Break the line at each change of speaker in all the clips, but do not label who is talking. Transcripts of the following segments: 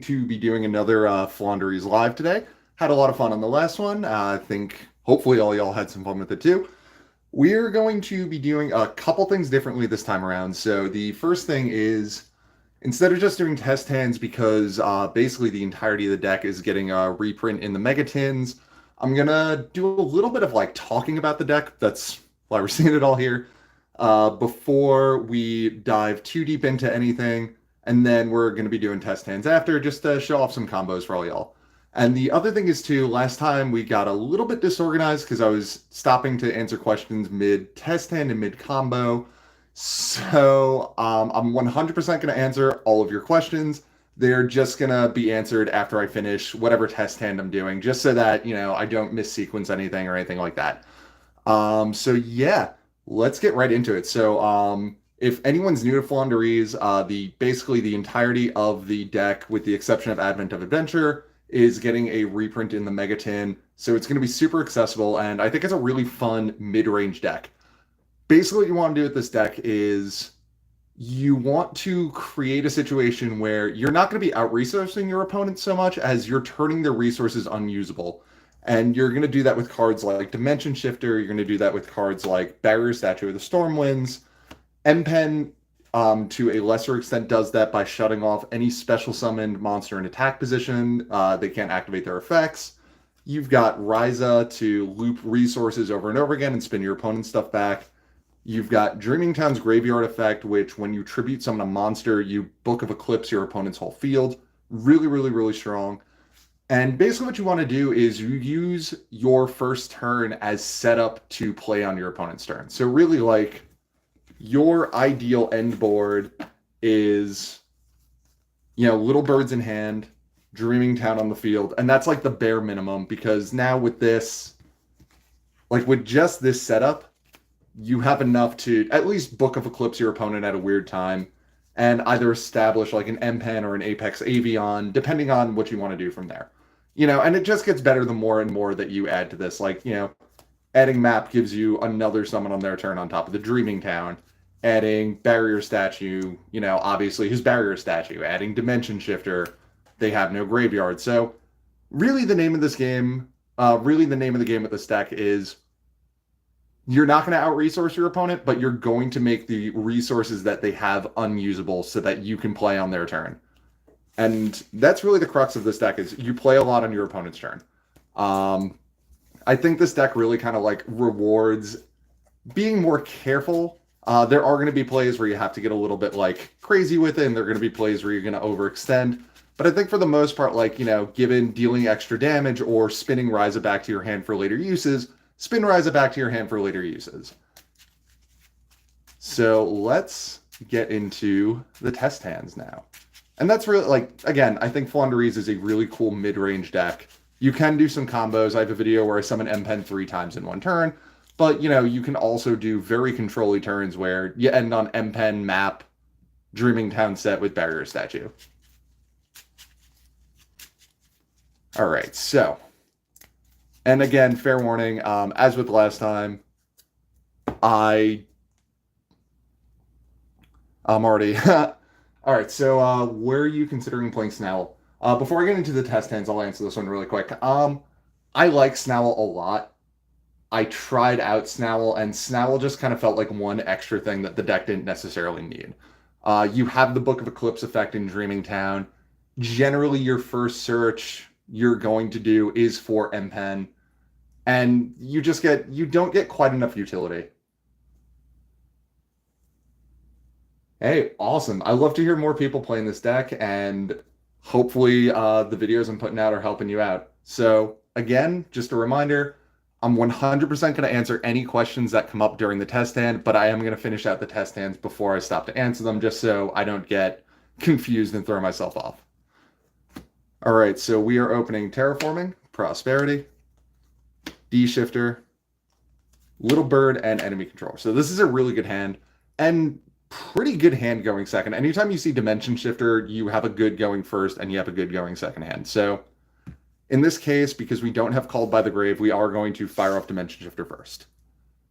to be doing another Floowandereeze live today. Had a lot of fun on the last one. I think hopefully all y'all had some fun with it too. We're going to be doing a couple things differently this time around. So the first thing is instead of just doing test hands because basically the entirety of the deck is getting a reprint in the Megatins, I'm gonna do a little bit of like talking about the deck. That's why we're seeing it all here. Before we dive too deep into anything, and then we're going to be doing test hands after just to show off some combos for all y'all. And the other thing is too, last time we got a little bit disorganized because I was stopping to answer questions mid test hand and mid combo. So I'm 100% going to answer all of your questions. They're just going to be answered after I finish whatever test hand I'm doing, just so that, I don't missequence anything or anything like that. So yeah, let's get right into it. So if anyone's new to Floowandereeze, basically the entirety of the deck, with the exception of Advent of Adventure, is getting a reprint in the Megatin. So it's going to be super accessible, and I think it's a really fun mid-range deck. Basically, what you want to do with this deck is you want to create a situation where you're not going to be out-resourcing your opponent so much as you're turning their resources unusable. And you're going to do that with cards like Dimension Shifter. You're going to do that with cards like Barrier Statue of the Stormwinds. M-Pen, to a lesser extent, does that by shutting off any special summoned monster in attack position. They can't activate their effects. You've got Riza to loop resources over and over again and spin your opponent's stuff back. You've got Dreaming Town's Graveyard effect, which when you tribute summon a monster, you Book of Eclipse your opponent's whole field. Really, really, really strong. And basically what you want to do is you use your first turn as setup to play on your opponent's turn. So really, like, your ideal end board is, Little Birds in hand, Dreaming Town on the field, and that's like the bare minimum, because now with this, like with just this setup, you have enough to at least Book of Eclipse your opponent at a weird time and either establish like an M-Pen or an Apex Avion, depending on what you want to do from there. And it just gets better the more and more that you add to this. Like, adding Map gives you another summon on their turn on top of the Dreaming Town. Adding Barrier Statue, obviously his Barrier Statue. Adding Dimension Shifter, they have no graveyard. So really the name of this game, really the name of the game with this deck is you're not going to out-resource your opponent, but you're going to make the resources that they have unusable so that you can play on their turn. And that's really the crux of this deck, is you play a lot on your opponent's turn. I think this deck really kind of like rewards being more careful. There are going to be plays where you have to get a little bit like crazy with it, and there are going to be plays where you're going to overextend. But I think for the most part, like, given dealing extra damage or spinning Riza back to your hand for later uses, spin Riza back to your hand for later uses. So let's get into the test hands now. And that's really, like, again, I think Floowandereeze is a really cool mid-range deck. You can do some combos. I have a video where I summon M-Pen 3 times in one turn. But, you can also do very control-y turns where you end on M-Pen, Map, Dreaming Town set with Barrier Statue. All right, so. And again, fair warning, as with last time, I'm already... All right, so where are you considering playing Snarl? Before I get into the test hands, I'll answer this one really quick. I like Snarl a lot. I tried out Snarl, and Snarl just kind of felt like one extra thing that the deck didn't necessarily need. You have the Book of Eclipse effect in Dreaming Town. Generally, your first search you're going to do is for M-Pen, and you don't get quite enough utility. Hey, awesome. I love to hear more people playing this deck, and hopefully the videos I'm putting out are helping you out. So again, just a reminder, I'm 100% going to answer any questions that come up during the test hand, but I am going to finish out the test hands before I stop to answer them, just so I don't get confused and throw myself off. All right, so we are opening Terraforming, Prosperity, D-Shifter, Little Bird, and Enemy Control. So this is a really good hand, and pretty good hand going second. Anytime you see Dimension Shifter, you have a good going first, and you have a good going second hand. So in this case, because we don't have Called by the Grave, we are going to fire off Dimension Shifter first.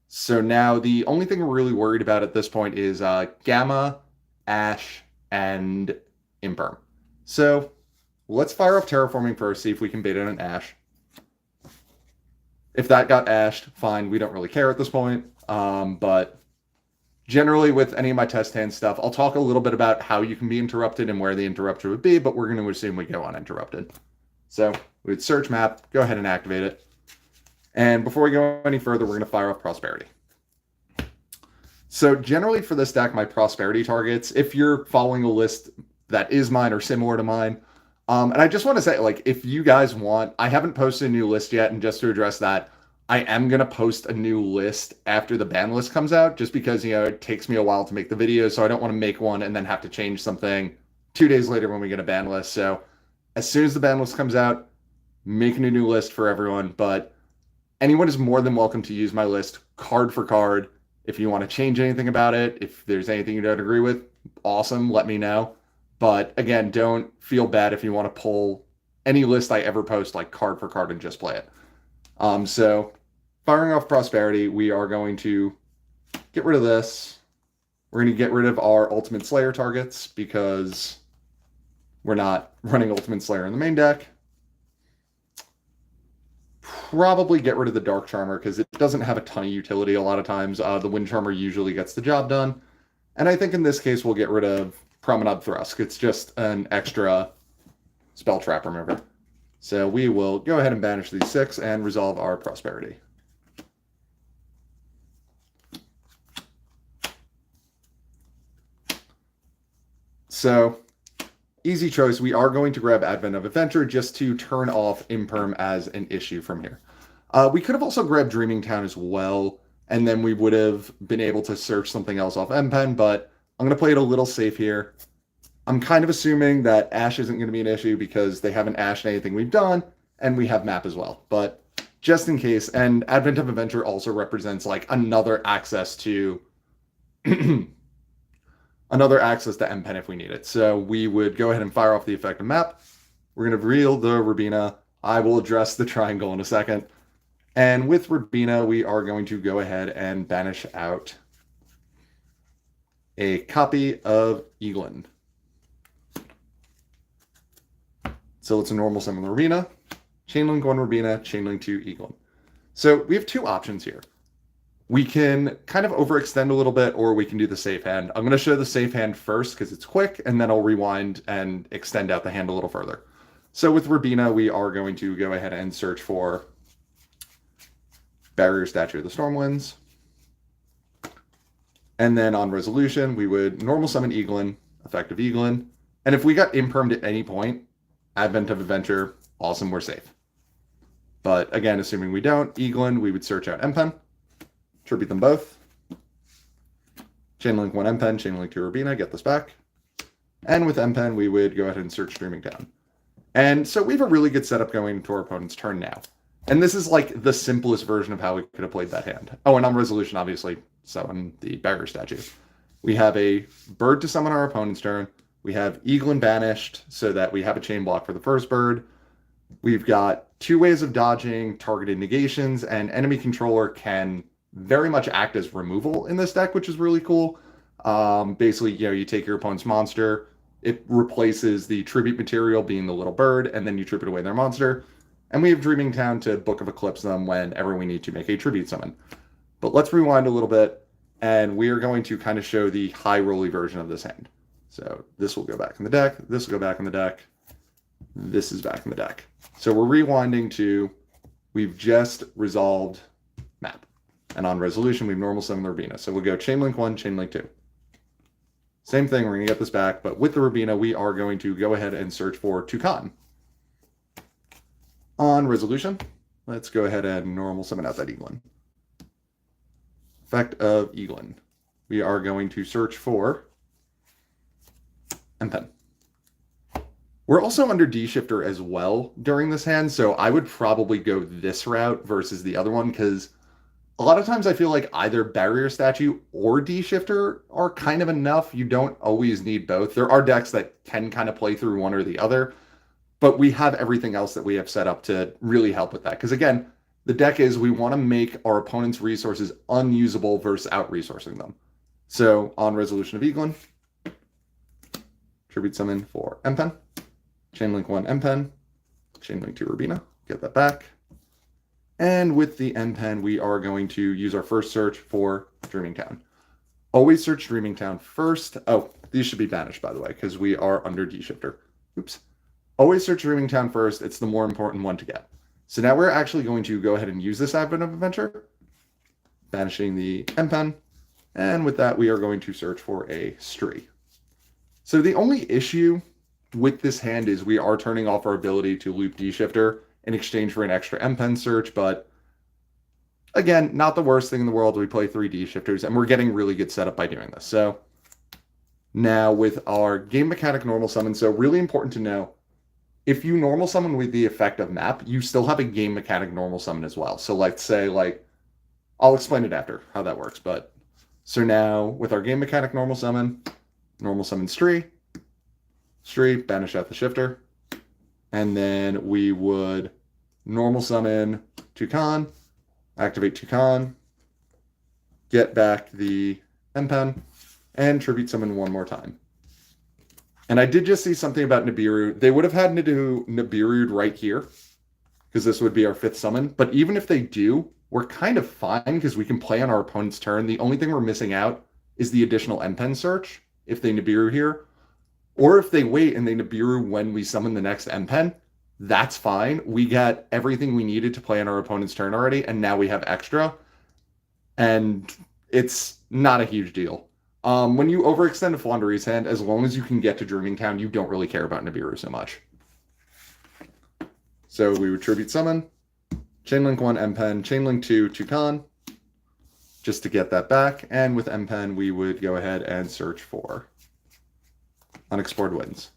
So now the only thing we're really worried about at this point is Gamma, Ash, and Imperm. So let's fire off Terraforming first, see if we can bait in an Ash. If that got ashed, fine. We don't really care at this point. But generally with any of my test hand stuff, I'll talk a little bit about how you can be interrupted and where the interrupter would be, but we're going to assume we go uninterrupted. So we would search map, go ahead and activate it. And before we go any further, we're going to fire off Prosperity. So generally for this deck, my Prosperity targets, if you're following a list that is mine or similar to mine, and I just want to say, like, if you guys want, I haven't posted a new list yet, and just to address that, I am going to post a new list after the ban list comes out, just because, you know, it takes me a while to make the video, so I don't want to make one and then have to change something 2 days later when we get a ban list. So as soon as the ban list comes out, making a new list for everyone, but anyone is more than welcome to use my list card for card. If you want to change anything about it, if there's anything you don't agree with, awesome, let me know. But again, don't feel bad if you want to pull any list I ever post, like card for card, and just play it. So firing off Prosperity, we are going to get rid of this. We're going to get rid of our Ultimate Slayer targets because we're not running Ultimate Slayer in the main deck. Probably get rid of the Dark Charmer because it doesn't have a ton of utility a lot of times. The Wind Charmer usually gets the job done. And I think in this case, we'll get rid of Promenade Thrusk. It's just an extra spell trap remover. So we will go ahead and banish these 6 and resolve our Prosperity. So, easy choice. We are going to grab Advent of Adventure just to turn off Imperm as an issue from here. We could have also grabbed Dreaming Town as well, and then we would have been able to search something else off MPen, but I'm going to play it a little safe here. I'm kind of assuming that Ash isn't going to be an issue because they haven't ashed anything we've done, and we have map as well. But just in case, and Advent of Adventure also represents like another access to another access to MPen if we need it. So we would go ahead and fire off the effective map. We're going to reveal the Rubina. I will address the triangle in a second. And with Rubina, we are going to go ahead and banish out a copy of Eglen. So it's a normal summon Rubina, Chainlink 1 Rubina, Chainlink 2 Eglen. So we have 2 options here. We can kind of overextend a little bit, or we can do the safe hand. I'm going to show the safe hand first because it's quick, and then I'll rewind and extend out the hand a little further. So with Rubina, we are going to go ahead and search for Barrier Statue of the Stormwinds. And then on resolution, we would normal summon Eglen, effective Eglen. And if we got impermed at any point, Advent of Adventure, awesome, we're safe. But again, assuming we don't, Eglen, we would search out MPen, tribute them both. Chainlink 1 MPen, Chainlink 2 Rubina, get this back. And with MPen, we would go ahead and search Dreaming Town. And so we have a really good setup going into our opponent's turn now. And this is like the simplest version of how we could have played that hand. Oh, and on resolution, obviously, summon the Barrier Statue. We have a bird to summon our opponent's turn. We have Eglen banished so that we have a chain block for the first bird. We've got 2 ways of dodging targeted negations, and enemy controller can very much act as removal in this deck, which is really cool. Basically, you know, you take your opponent's monster, it replaces the tribute material being the little bird, and then you tribute away their monster. And we have Dreaming Town to Book of Eclipse them whenever we need to make a tribute summon. But let's rewind a little bit, and we are going to kind of show the high rolly version of this hand. So this will go back in the deck, this will go back in the deck, this is back in the deck. So we're rewinding to, we've just resolved map. And on resolution, we've normal summon the Rubina. So we'll go Chainlink 1, Chainlink 2. Same thing, we're going to get this back, but with the Rubina, we are going to go ahead and search for Toucan. On resolution, let's go ahead and normal summon out that Eglen. Effect of Eglen. We are going to search for MPen. We're also under D-Shifter as well during this hand, so I would probably go this route versus the other one, because a lot of times I feel like either Barrier Statue or D-Shifter are kind of enough. You don't always need both. There are decks that can kind of play through one or the other, but we have everything else that we have set up to really help with that. Because again, the deck is we want to make our opponent's resources unusable versus out-resourcing them. So on resolution of Eglen, tribute summon for MPen. chainlink 1 M-Pen, chainlink 2 Rubina, get that back. And with the M-Pen, we are going to use our first search for Dreaming Town. Always search Dreaming Town first. Oh, these should be banished, by the way, because we are under D-Shifter. Oops. Always search Dreaming Town first. It's the more important one to get. So now we're actually going to go ahead and use this Advent of Adventure, banishing the M-Pen. And with that, we are going to search for a Stree. So the only issue with this hand is we are turning off our ability to loop D-Shifter in exchange for an extra M-Pen search, but again, not the worst thing in the world. We play 3 D-Shifters, and we're getting really good setup by doing this. So now with our game mechanic normal summon, so really important to know, if you normal summon with the effect of map, you still have a game mechanic normal summon as well. So let's say, like, I'll explain it after how that works, but so now with our game mechanic normal summon Stree, banish out the shifter, and then we would normal summon Toucan, activate Toucan, get back the M-Pen, and tribute summon one more time. And I did just see something about Nibiru. They would have had to do Nibiru right here, because this would be our 5th summon. But even if they do, we're kind of fine, because we can play on our opponent's turn. The only thing we're missing out is the additional M-Pen search, if they Nibiru here. Or if they wait and they Nibiru when we summon the next M-Pen, that's fine. We got everything we needed to play on our opponent's turn already, and now we have extra. And it's not a huge deal. When you overextend a Floowandereeze hand, as long as you can get to Dreaming Town, you don't really care about Nibiru so much. So we would tribute summon, chainlink 1 M-Pen, chainlink 2 Toucan, just to get that back. And with M-Pen, we would go ahead and search for Unexplored Winds.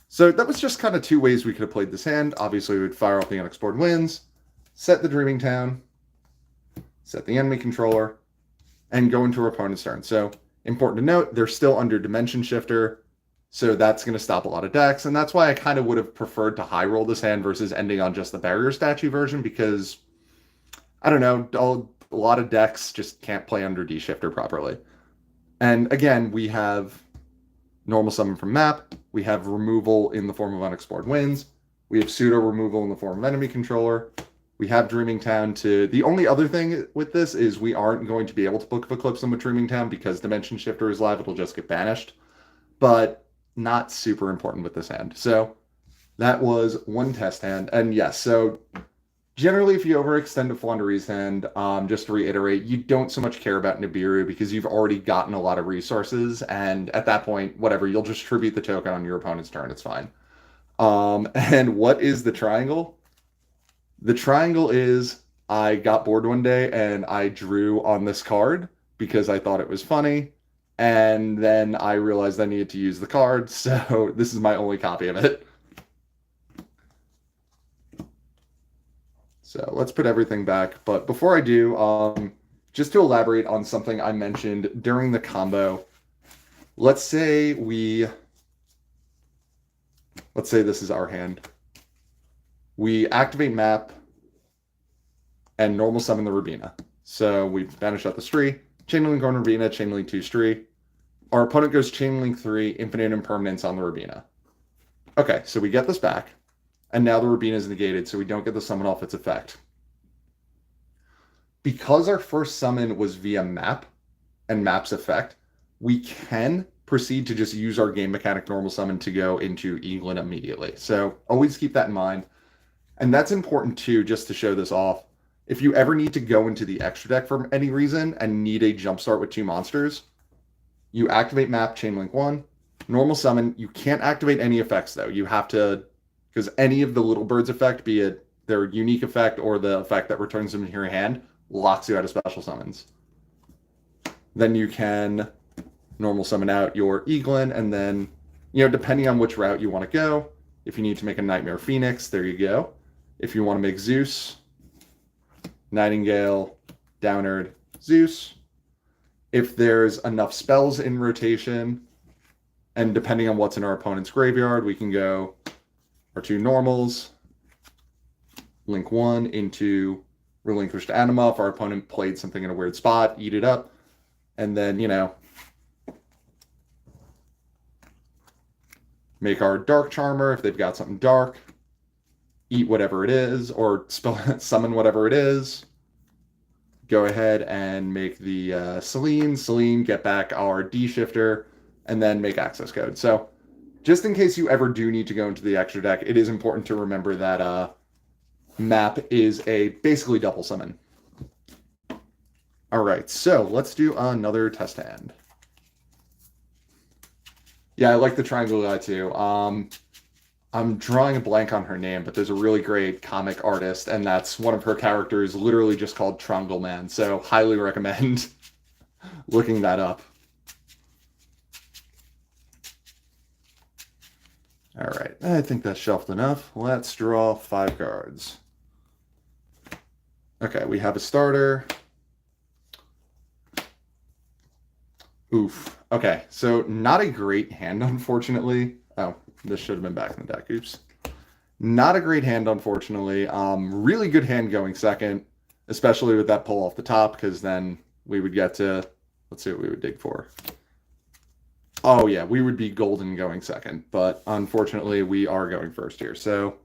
So that was just kind of 2 ways we could have played this hand. Obviously, we would fire off the Unexplored Winds, set the Dreaming Town, set the enemy controller, and go into our opponent's turn. So important to note, they're still under Dimension Shifter, so that's going to stop a lot of decks, and that's why I kind of would have preferred to high roll this hand versus ending on just the Barrier Statue version, because, I don't know, a lot of decks just can't play under D-Shifter properly. And again, we have normal summon from map, we have removal in the form of Unexplored Winds, we have pseudo removal in the form of enemy controller, we have Dreaming Town to... The only other thing with this is we aren't going to be able to Book of Eclipse them with Dreaming Town because Dimension Shifter is live. It'll just get banished. But not super important with this hand. So that was one test hand. And yes, so generally if you overextend a Floowandereeze hand, just to reiterate, you don't so much care about Nibiru because you've already gotten a lot of resources. And at that point, whatever, you'll just tribute the token on your opponent's turn. It's fine. And what is the triangle? The triangle is I got bored one day and I drew on this card because I thought it was funny. And then I realized I needed to use the card. So this is my only copy of it. So let's put everything back. But before I do, just to elaborate on something I mentioned during the combo, let's say this is our hand. We activate map and normal summon the Rubina. So we banish out the Stree, chainlink 1 Rubina, chainlink 2 Stree. Our opponent goes chainlink 3, infinite impermanence on the Rubina. Okay, so we get this back, and now the Rubina is negated, so we don't get the summon off its effect. Because our first summon was via map and map's effect, we can proceed to just use our game mechanic normal summon to go into Eglen immediately. So always keep that in mind. And that's important too, just to show this off. If you ever need to go into the extra deck for any reason and need a jumpstart with 2 monsters, you activate map, chainlink 1, normal summon. You can't activate any effects though. You have to, because any of the little birds effect, be it their unique effect or the effect that returns them to your hand, locks you out of special summons. Then you can normal summon out your Eglen, and then, depending on which route you want to go, if you need to make a Nightmare Phoenix, there you go. If you want to make Zeus, Nightingale, Downard, Zeus. If there's enough spells in rotation, and depending on what's in our opponent's graveyard, we can go our 2 normals, link 1 into Relinquished Anima. If our opponent played something in a weird spot, eat it up. And then, make our Dark Charmer if they've got something dark, eat whatever it is, or summon whatever it is. Go ahead and make the Selene, get back our D-Shifter, and then make access code. So just in case you ever do need to go into the extra deck, it is important to remember that map is a basically double summon. All right, so let's do another test hand. Yeah, I like the triangle guy too. I'm drawing a blank on her name, but there's a really great comic artist, and that's one of her characters literally just called Triangle Man, so highly recommend looking that up. All right, I think that's shelved enough. Let's draw 5 cards. Okay, we have a starter. Oof. Okay, so not a great hand, unfortunately. Oh, this should have been back in the deck. Oops. Not a great hand, unfortunately. Really good hand going second, especially with that pull off the top, because then we would get to, let's see what we would dig for. Oh, yeah, we would be golden going second, but unfortunately, we are going first here. So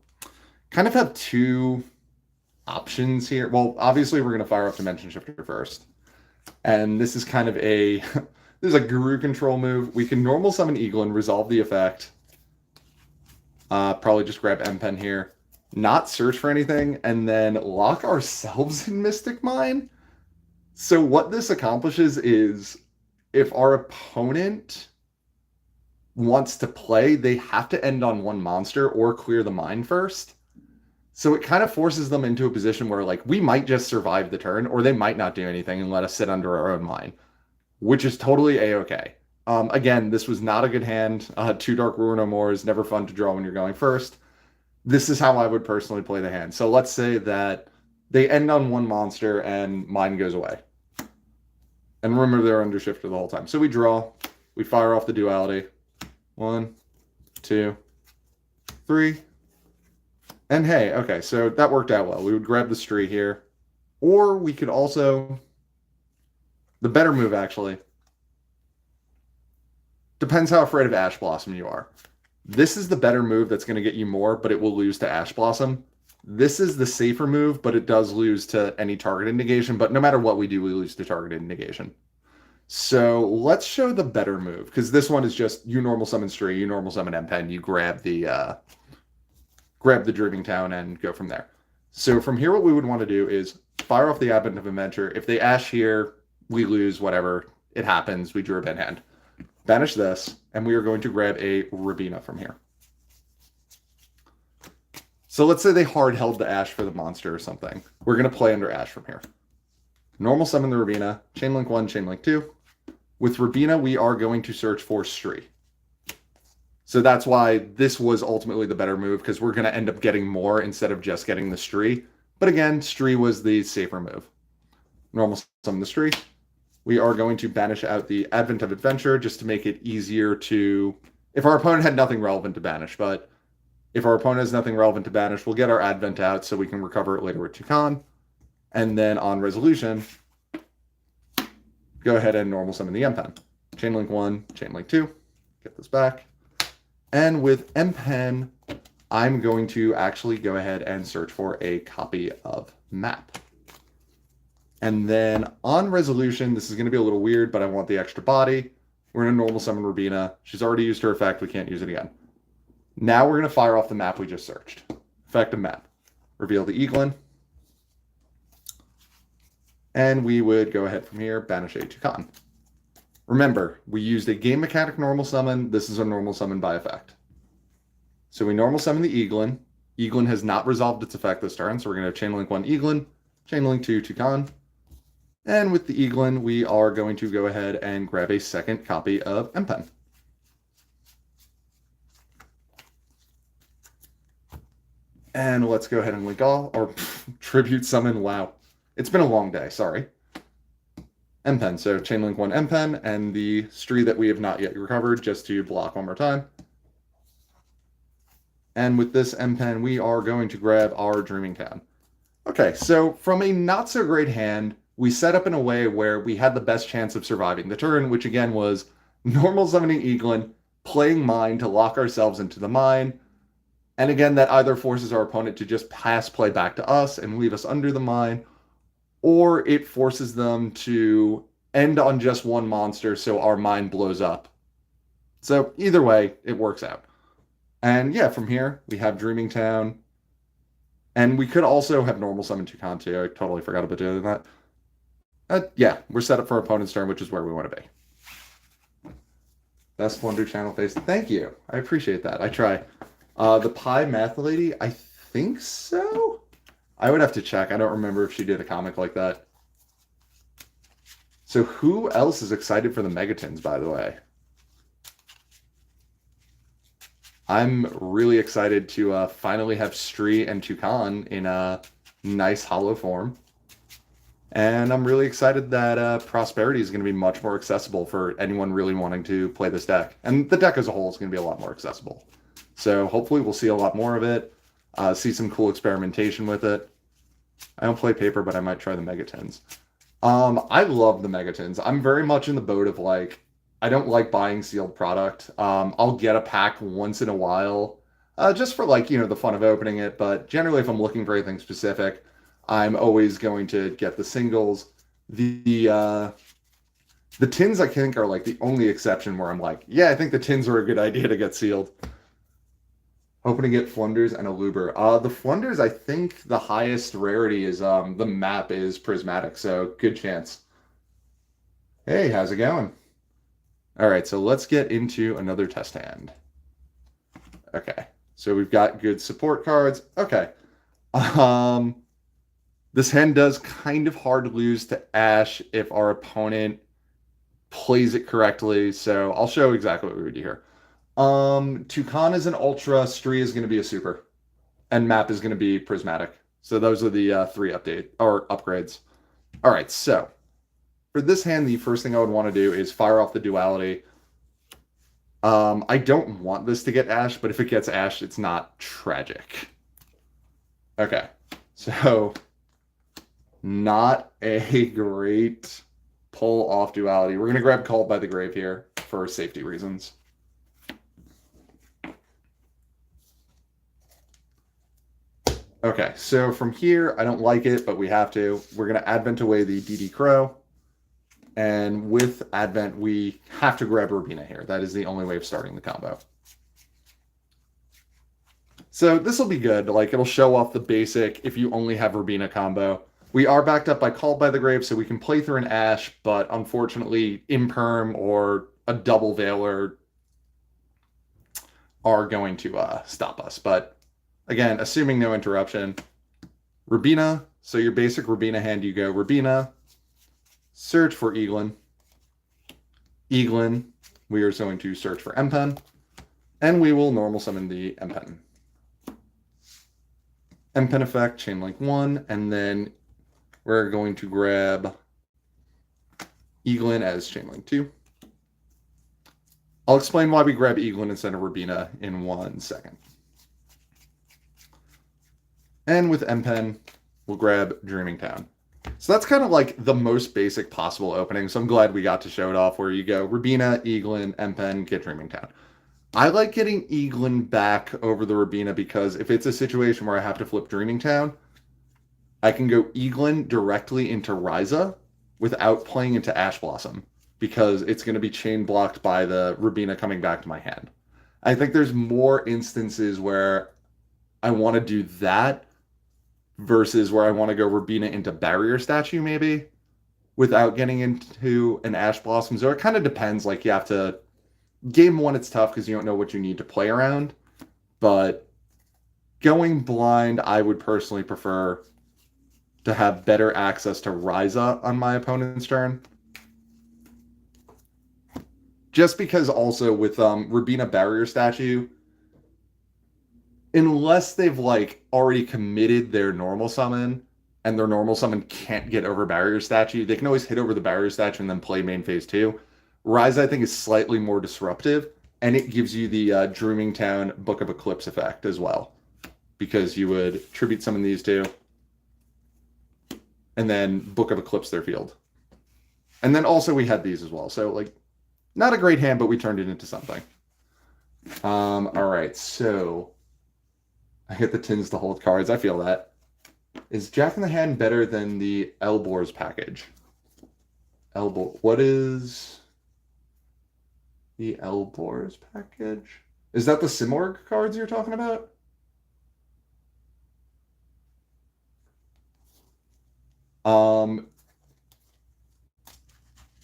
kind of have 2 options here. Well, obviously, we're going to fire up Dimension Shifter first. And this is kind of a, this is a Guru control move. We can normal summon Eglen, resolve the effect. Probably just grab M-Pen here. Not search for anything, and then lock ourselves in Mystic Mine. So what this accomplishes is, if our opponent wants to play, they have to end on 1 monster or clear the mine first. So it kind of forces them into a position where, like, we might just survive the turn, or they might not do anything and let us sit under our own mine, which is totally A-okay. Again, this was not a good hand. 2 Dark Ruler no more is never fun to draw when you're going first. This is how I would personally play the hand. So let's say that they end on 1 monster and mine goes away. And remember, they're under shifter the whole time. So we draw, we fire off the duality. 1, 2, 3. And hey, okay, so that worked out well. We would grab the Stree here. Or we could also, the better move actually, depends how afraid of Ash Blossom you are. This is the better move that's going to get you more, but it will lose to Ash Blossom. This is the safer move, but it does lose to any targeted negation. But no matter what we do, we lose to targeted negation. So let's show the better move, because this one is just you normal summon Stree, you normal summon M-Pen, you grab the Dreaming Town and go from there. So from here, what we would want to do is fire off the Advent of Adventure. If they Ash here, we lose, whatever. It happens. We drew a bad hand. Banish this, and we are going to grab a Rabina from here. So let's say they hard held the Ash for the monster or something. We're going to play under Ash from here. Normal summon the Rabina, Chainlink 1, Chainlink 2. With Rabina, we are going to search for Stree. So that's why this was ultimately the better move, because we're going to end up getting more instead of just getting the Stree. But again, Stree was the safer move. Normal summon the Stree. We are going to banish out the Advent of Adventure just to make it easier to, if our opponent had nothing relevant to banish, but if our opponent has nothing relevant to banish, we'll get our Advent out so we can recover it later with Tucan. And then on resolution, go ahead and normal summon the M-Pen. Chainlink 1, Chainlink 2, get this back. And with M-Pen, I'm going to actually go ahead and search for a copy of Map. And then on resolution, this is going to be a little weird, but I want the extra body. We're going to normal summon Rabina. She's already used her effect. We can't use it again. Now we're going to fire off the map we just searched. Effective map. Reveal the Eglen. And we would go ahead from here, banish a Tucan. Remember, we used a game mechanic normal summon. This is a normal summon by effect. So we normal summon the Eglen. Eglen has not resolved its effect this turn, so we're going to Chainlink 1 Eglen, Chainlink 2 Tucan. And with the Eglen, we are going to go ahead and grab a second copy of M-Pen. And let's go ahead and link all, or tribute summon, wow. It's been a long day, sorry. M-Pen, so Chainlink 1 M-Pen, and the Stree that we have not yet recovered, just to block one more time. And with this M-Pen, we are going to grab our Dreaming Town. Okay, so from a not-so-great hand, we set up in a way where we had the best chance of surviving the turn, which again was normal summoning Eglen, playing mine to lock ourselves into the mine. And again, that either forces our opponent to just pass play back to us and leave us under the mine, or it forces them to end on just one monster so our mine blows up. So either way, it works out. And yeah, from here, we have Dreaming Town. And we could also have normal summon Toucan too. I totally forgot about doing that. Yeah, we're set up for opponent's turn, which is where we want to be. Best Wonder Channel face. Thank you. I appreciate that. I try. The Pie Math Lady, I think so? I would have to check. I don't remember if she did a comic like that. So who else is excited for the Megatins, by the way? I'm really excited to finally have Stree and Toucan in a nice hollow form. And I'm really excited that Prosperity is going to be much more accessible for anyone really wanting to play this deck. And the deck as a whole is going to be a lot more accessible. So hopefully we'll see a lot more of it, see some cool experimentation with it. I don't play paper, but I might try the Megatins. I love the Megatins. I'm very much in the boat of like, I don't like buying sealed product. I'll get a pack once in a while, just for like, the fun of opening it. But generally, if I'm looking for anything specific, I'm always going to get the singles. The tins, I think, are like the only exception where I'm like, yeah, I think the tins are a good idea to get sealed. Hoping to get Flunders and a Luber. The Flunders, I think the highest rarity is the map is prismatic, so good chance. Hey, how's it going? All right, so let's get into another test hand. Okay, so we've got good support cards. Okay. This hand does kind of hard to lose to Ash if our opponent plays it correctly, so I'll show exactly what we would do here. Toucan is an ultra, Stree is going to be a super, and map is going to be prismatic. So those are the three upgrades. All right, so for this hand, the first thing I would want to do is fire off the duality. I don't want this to get Ash, but if it gets Ash, it's not tragic. Okay, so not a great pull off duality. We're going to grab Called by the Grave here for safety reasons. Okay, so from here, I don't like it, but we have to. We're going to Advent away the DD Crow. And with Advent, we have to grab Rubina here. That is the only way of starting the combo. So this will be good. Like, it'll show off the basic if you only have Rubina combo. We are backed up by Called by the Grave, so we can play through an Ash, but unfortunately, Imperm or a double Veiler are going to stop us. But again, assuming no interruption, Rubina. So your basic Rubina hand, you go Rubina, search for Eglen. Eglen, we are going to search for Empen, and we will normal summon the Empen. Empen effect, Chainlink 1, and then we're going to grab Eglen as Chainlink 2. I'll explain why we grab Eglen instead of Rubina in 1 second. And with Empen, we'll grab Dreaming Town. So that's kind of like the most basic possible opening. So I'm glad we got to show it off where you go Rubina, Eglen, Empen, get Dreaming Town. I like getting Eglen back over the Rubina because if it's a situation where I have to flip Dreaming Town, I can go Eglen directly into Riza without playing into Ash Blossom because it's going to be chain blocked by the Rubina coming back to my hand. I think there's more instances where I want to do that versus where I want to go Rubina into Barrier Statue maybe without getting into an Ash Blossom. So it kind of depends. Like you have to... Game 1, it's tough because you don't know what you need to play around. But going blind, I would personally prefer to have better access to Riza on my opponent's turn. Just because also with Rubina Barrier Statue, unless they've like already committed their normal summon and their normal summon can't get over Barrier Statue, they can always hit over the Barrier Statue and then play main phase 2. Riza, I think, is slightly more disruptive, and it gives you the Dreaming Town Book of Eclipse effect as well, because you would tribute summon these two, and then Book of Eclipse their field. And then also we had these as well, so like, not a great hand, but we turned it into something. All right, so I hit the tins to hold cards. I feel that. Is Jack in the Hand better than the Elbor's package? What is the Elbor's package? Is that the Simorg cards you're talking about? Um,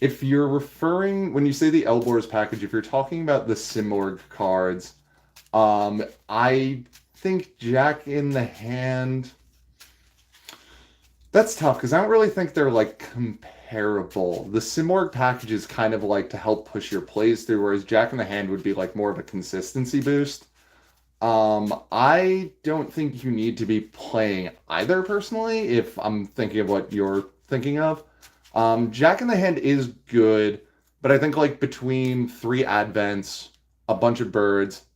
if you're referring, when you say the Elbor's package, if you're talking about the Simorg cards, I think Jack in the Hand. That's tough because I don't really think they're like comparable. The Simorg package is kind of like to help push your plays through, whereas Jack in the Hand would be like more of a consistency boost. I don't think you need to be playing either personally, if I'm thinking of what you're thinking of. Jack in the Hand is good, but I think like between 3 Advents, a bunch of birds,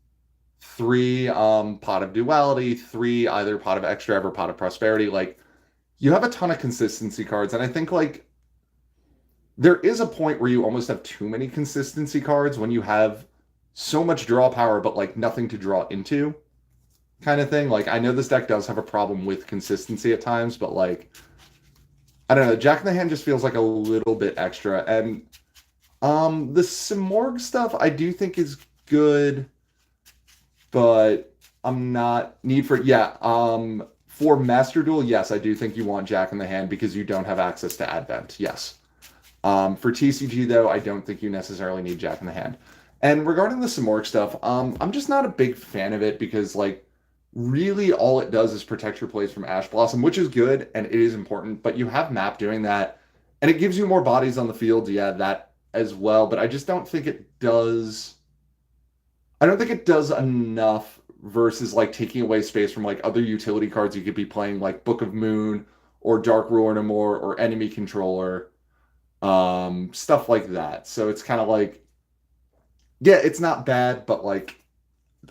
3 Pot of Duality, 3 either Pot of Extra or Pot of Prosperity, like you have a ton of consistency cards, and I think like there is a point where you almost have too many consistency cards when you have so much draw power but like nothing to draw into kind of thing. Like I know this deck does have a problem with consistency at times, but like I don't know, Jack in the Hand just feels like a little bit extra. And the Simorg stuff I do think is good, but I'm not need for for Master Duel, yes, I do think you want Jack in the Hand because you don't have access to Advent. Yes. For TCG, though, I don't think you necessarily need Jack in the Hand. And regarding the Simorg stuff, I'm just not a big fan of it because, like, really all it does is protect your plays from Ash Blossom, which is good and it is important, but you have Map doing that, and it gives you more bodies on the field. Yeah, that as well, but I just don't think it does. I don't think it does enough versus like taking away space from like other utility cards you could be playing, like Book of Moon or Dark Ruler No More or Enemy Controller, stuff like that. So it's kind of like, yeah, it's not bad, but like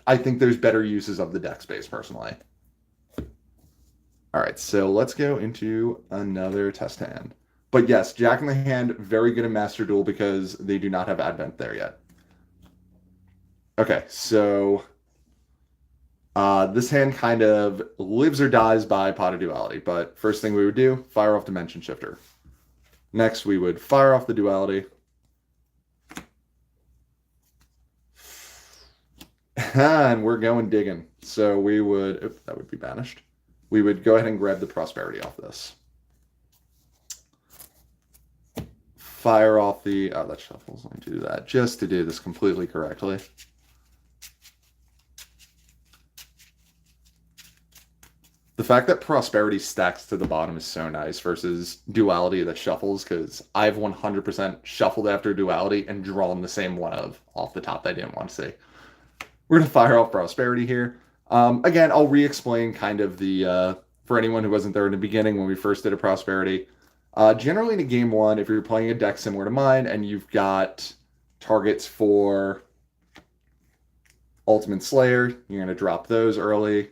I think there's better uses of the deck space personally. All right, so let's go into another test hand. But yes, Jack in the Hand, very good in Master Duel because they do not have Advent there yet. Okay, so this hand kind of lives or dies by Pot of Duality, but first thing we would do, fire off Dimension Shifter. Next, we would fire off the Duality. And we're going digging. So we would, that would be banished. We would go ahead and grab the Prosperity off this. Fire off the, oh, that shuffles. Let me do that just to do this completely correctly. The fact that Prosperity stacks to the bottom is so nice versus Duality that shuffles, because I've 100% shuffled after Duality and drawn the same one off the top that I didn't want to see. We're going to fire off Prosperity here. Again, I'll re-explain kind of the, for anyone who wasn't there in the beginning when we first did a Prosperity. Generally in a game 1, if you're playing a deck similar to mine and you've got targets for Ultimate Slayer, you're going to drop those early.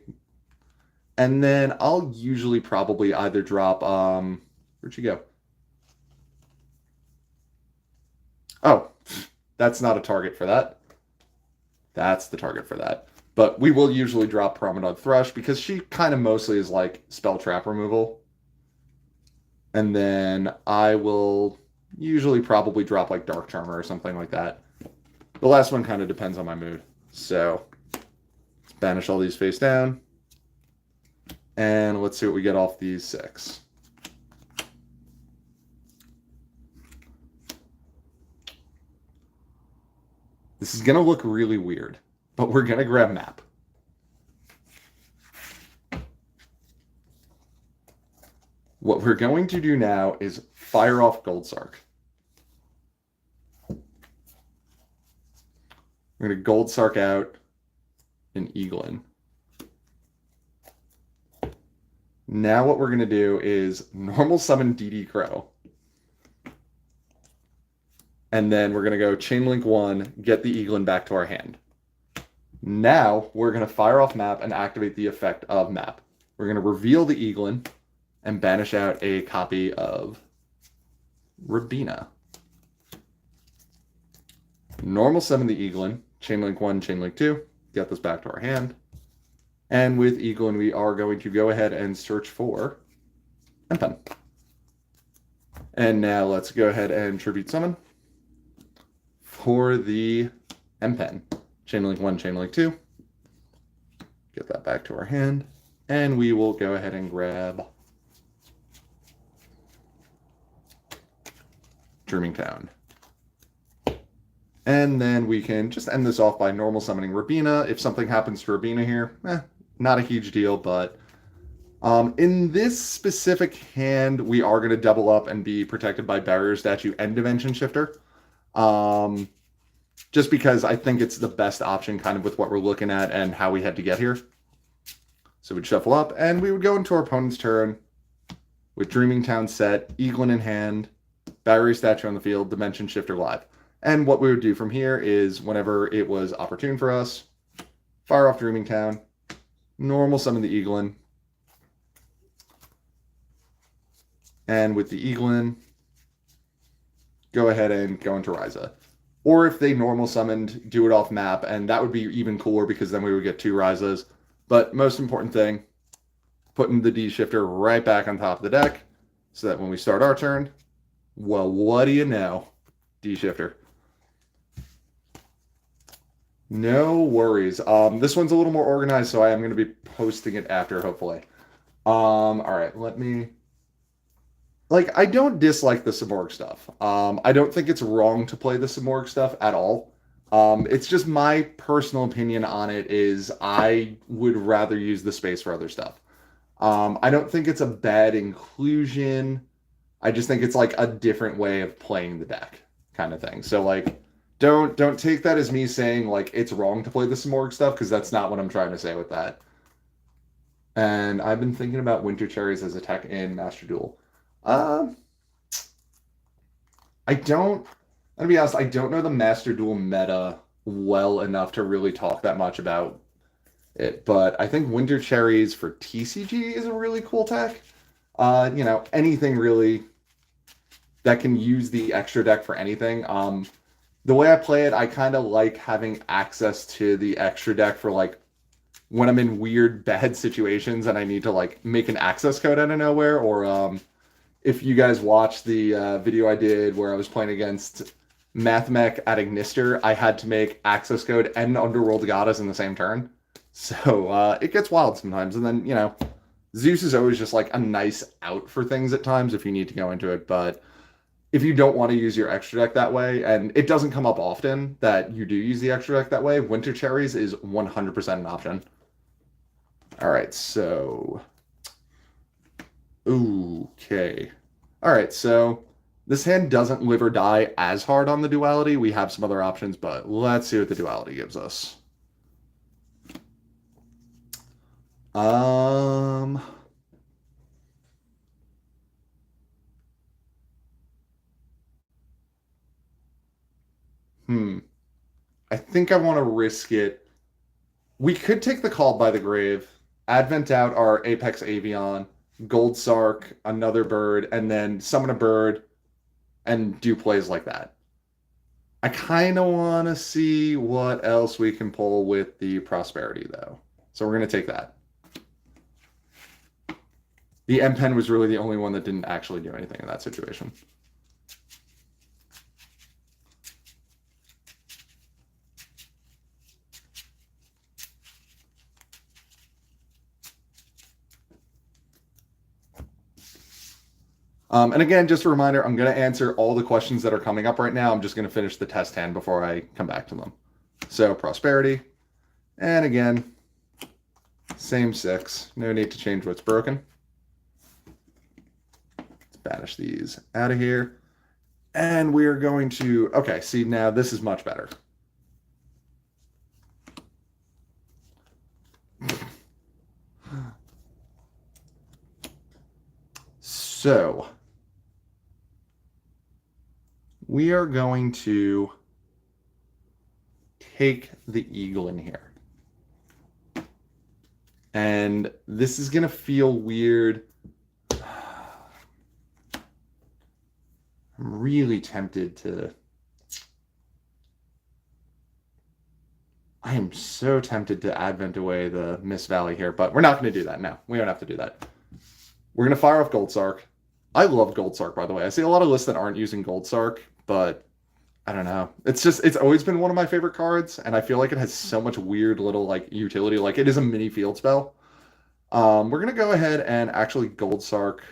And then I'll usually probably either drop, where'd you go? Oh, that's not a target for that. That's the target for that. But we will usually drop Promenade Thrush because she kind of mostly is like spell trap removal. And then I will usually probably drop like Dark Charmer or something like that. The last one kind of depends on my mood. So let's banish all these face down. And let's see what we get off these 6. This is going to look really weird, but we're going to grab Map. What we're going to do now is fire off Goldsark. We're going to Goldsark out an Eglen. Now what we're going to do is normal summon DD Crow. And then we're going to go Chainlink 1, get the Eglen back to our hand. Now we're going to fire off Map and activate the effect of Map. We're going to reveal the Eglen and banish out a copy of Rabina. Normal summon the Eglen, chain link 1, chain link 2, get this back to our hand. And with Eglen, we are going to go ahead and search for Empen. And now let's go ahead and tribute summon for the Empen. Chain link 1, chain link 2. Get that back to our hand. And we will go ahead and grab Dreaming Town. And then we can just end this off by normal summoning Rabina. If something happens to Rabina here, not a huge deal, but in this specific hand, we are going to double up and be protected by Barrier Statue and Dimension Shifter. Just because I think it's the best option kind of with what we're looking at and how we had to get here. So we'd shuffle up, and we would go into our opponent's turn with Dreaming Town set, Eglen in hand, Barrier Statue on the field, Dimension Shifter live. And what we would do from here is, whenever it was opportune for us, fire off Dreaming Town, normal summon the Eglen, and with the Eglen, go ahead and go into Riza. Or if they normal summoned, do it off map, and that would be even cooler because then we would get 2 Rizas. But most important thing, putting the D Shifter right back on top of the deck so that when we start our turn, well, what do you know? D Shifter. No worries. This one's a little more organized, so I am going to be posting it after, hopefully. All right, let me... Like, I don't dislike the Simorgh stuff. I don't think it's wrong to play the Simorgh stuff at all. It's just my personal opinion on it is I would rather use the space for other stuff. I don't think it's a bad inclusion. I just think it's like a different way of playing the deck kind of thing. So like, don't take that as me saying like it's wrong to play the Simorgh stuff because that's not what I'm trying to say with that. And I've been thinking about Winter Cherries as a tech in Master Duel. I'm gonna be honest, I don't know the Master Duel meta well enough to really talk that much about it, but I think Winter Cherries for TCG is a really cool tech. You know, anything really that can use the extra deck for anything. The way I play it, I kind of like having access to the extra deck for like when I'm in weird, bad situations and I need to like make an access code out of nowhere, or if you guys watched the video I did where I was playing against Mathmech at Ignister, I had to make access code and Underworld Goddess in the same turn. So it gets wild sometimes. And then, you know, Zeus is always just like a nice out for things at times if you need to go into it. But if you don't want to use your extra deck that way, and it doesn't come up often that you do use the extra deck that way, Winter Cherries is 100% an option. All right, so... Okay. All right, so this hand doesn't live or die as hard on the duality. We have some other options, but let's see what the duality gives us. I think I want to risk it. We could take the Called by the Grave, Advent out our Apex Avian, Gold Sark, another bird, and then summon a bird and do plays like that. I kind of want to see what else we can pull with the Prosperity, though. So we're going to take that. The Empen was really the only one that didn't actually do anything in that situation. And again, just a reminder, I'm going to answer all the questions that are coming up right now. I'm just going to finish the test hand before I come back to them. So, Prosperity. And again, same 6. No need to change what's broken. Let's banish these out of here. And we're going to... Okay, see, now this is much better. So... we are going to take the Eglen here. And this is going to feel weird. I'm really tempted to... I am so tempted to Advent away the Mist Valley here, but we're not going to do that. No, we don't have to do that. We're going to fire off Gold Sark. I love Gold Sark, by the way. I see a lot of lists that aren't using Gold Sark, but I don't know. It's always been one of my favorite cards, and I feel like it has so much weird little like utility. Like it is a mini field spell. We're gonna go ahead and actually Gold Sark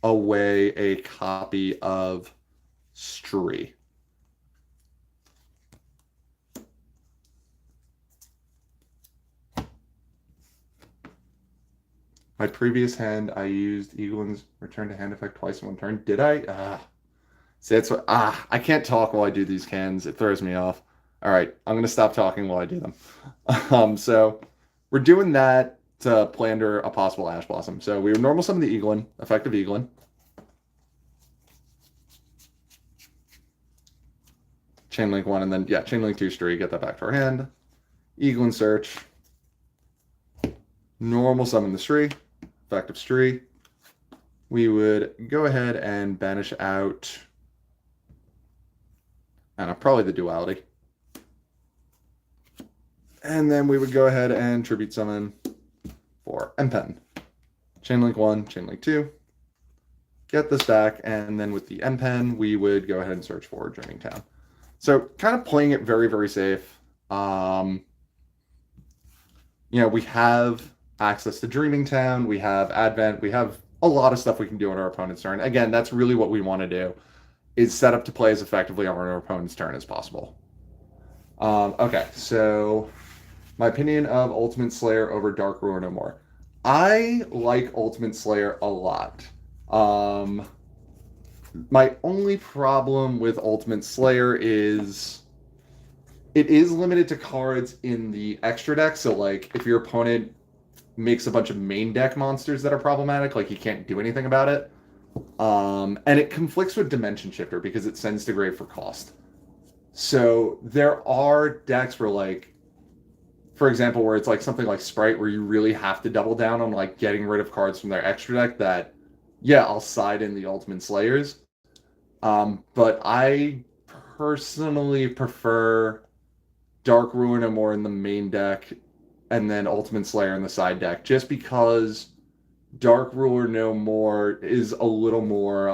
away a copy of Stree. My previous hand, I used Eglen's return to hand effect twice in one turn. Did I? See, that's what. I can't talk while I do these cans. It throws me off. All right, I'm gonna stop talking while I do them. So we're doing that to play under a possible Ash Blossom. So we would normal summon the Eglen, effective Eglen. Chainlink 1, and then, yeah, Chainlink 2 Stree, get that back to our hand. Eglen Search. Normal summon the Stree, effective Stree. We would go ahead and banish out, I don't know, probably the Duality. And then we would go ahead and Tribute Summon for Empen. Chainlink 1, Chainlink 2. Get this back, and then with the Empen, we would go ahead and search for Dreaming Town. So kind of playing it very, very safe. You know, we have access to Dreaming Town, we have Advent, we have a lot of stuff we can do on our opponent's turn. Again, that's really what we want to do, is set up to play as effectively on our opponent's turn as possible. Okay, so my opinion of Ultimate Slayer over Dark Ruler No More. I like Ultimate Slayer a lot. My only problem with Ultimate Slayer is it is limited to cards in the extra deck. So, like, if your opponent makes a bunch of main deck monsters that are problematic, like, you can't do anything about it. And it conflicts with Dimension Shifter because it sends to grave for cost. So there are decks where, like, for example, where it's like something like Sprite, where you really have to double down on like getting rid of cards from their extra deck that, yeah, I'll side in the Ultimate Slayers. But I personally prefer Dark Ruler No More in the main deck and then Ultimate Slayer in the side deck, just because Dark Ruler No More is a little more,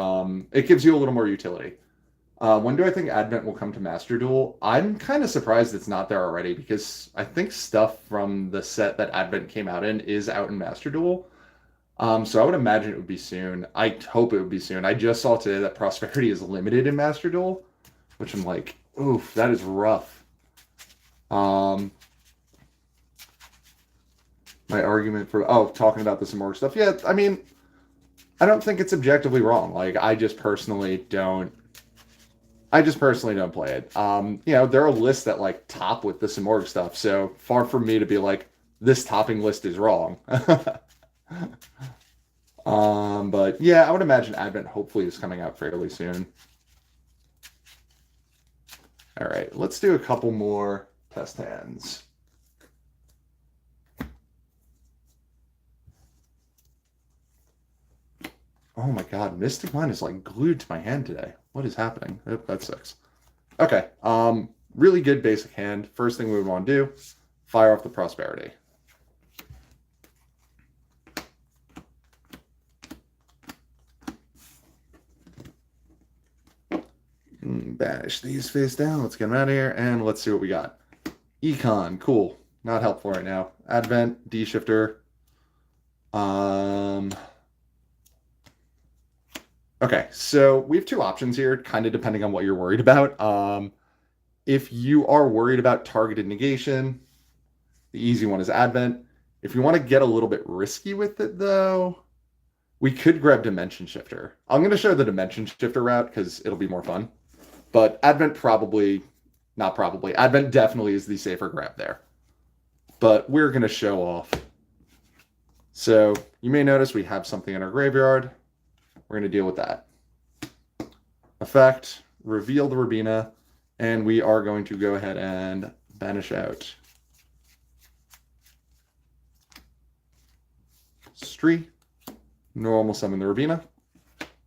it gives you a little more utility. When do I think Advent will come to Master Duel? I'm kind of surprised it's not there already, because I think stuff from the set that Advent came out in is out in Master Duel. So I would imagine it would be soon. I hope it would be soon. I just saw today that Prosperity is limited in Master Duel, which I'm like, oof, that is rough. My argument for, talking about the Simorg stuff. Yeah, I mean, I don't think it's objectively wrong. Like, I just personally don't play it. You know, there are lists that like top with the Simorg stuff, so far from me to be like, this topping list is wrong. But yeah, I would imagine Advent hopefully is coming out fairly soon. All right, let's do a couple more test hands. Oh my god, Mystic Mine is like glued to my hand today. What is happening? Oh, that sucks. Okay, really good basic hand. First thing we would want to do, fire off the Prosperity. Banish these face down. Let's get them out of here, and let's see what we got. Econ, cool. Not helpful right now. Advent, D-Shifter. Okay, so we have two options here, kind of depending on what you're worried about. If you are worried about targeted negation, the easy one is Advent. If you want to get a little bit risky with it, though, we could grab Dimension Shifter. I'm going to show the Dimension Shifter route because it'll be more fun. But Advent Advent definitely is the safer grab there. But we're going to show off. So you may notice we have something in our graveyard. We're going to deal with that. Effect, reveal the Rabina, and we are going to go ahead and banish out Stree, normal summon the Rabina,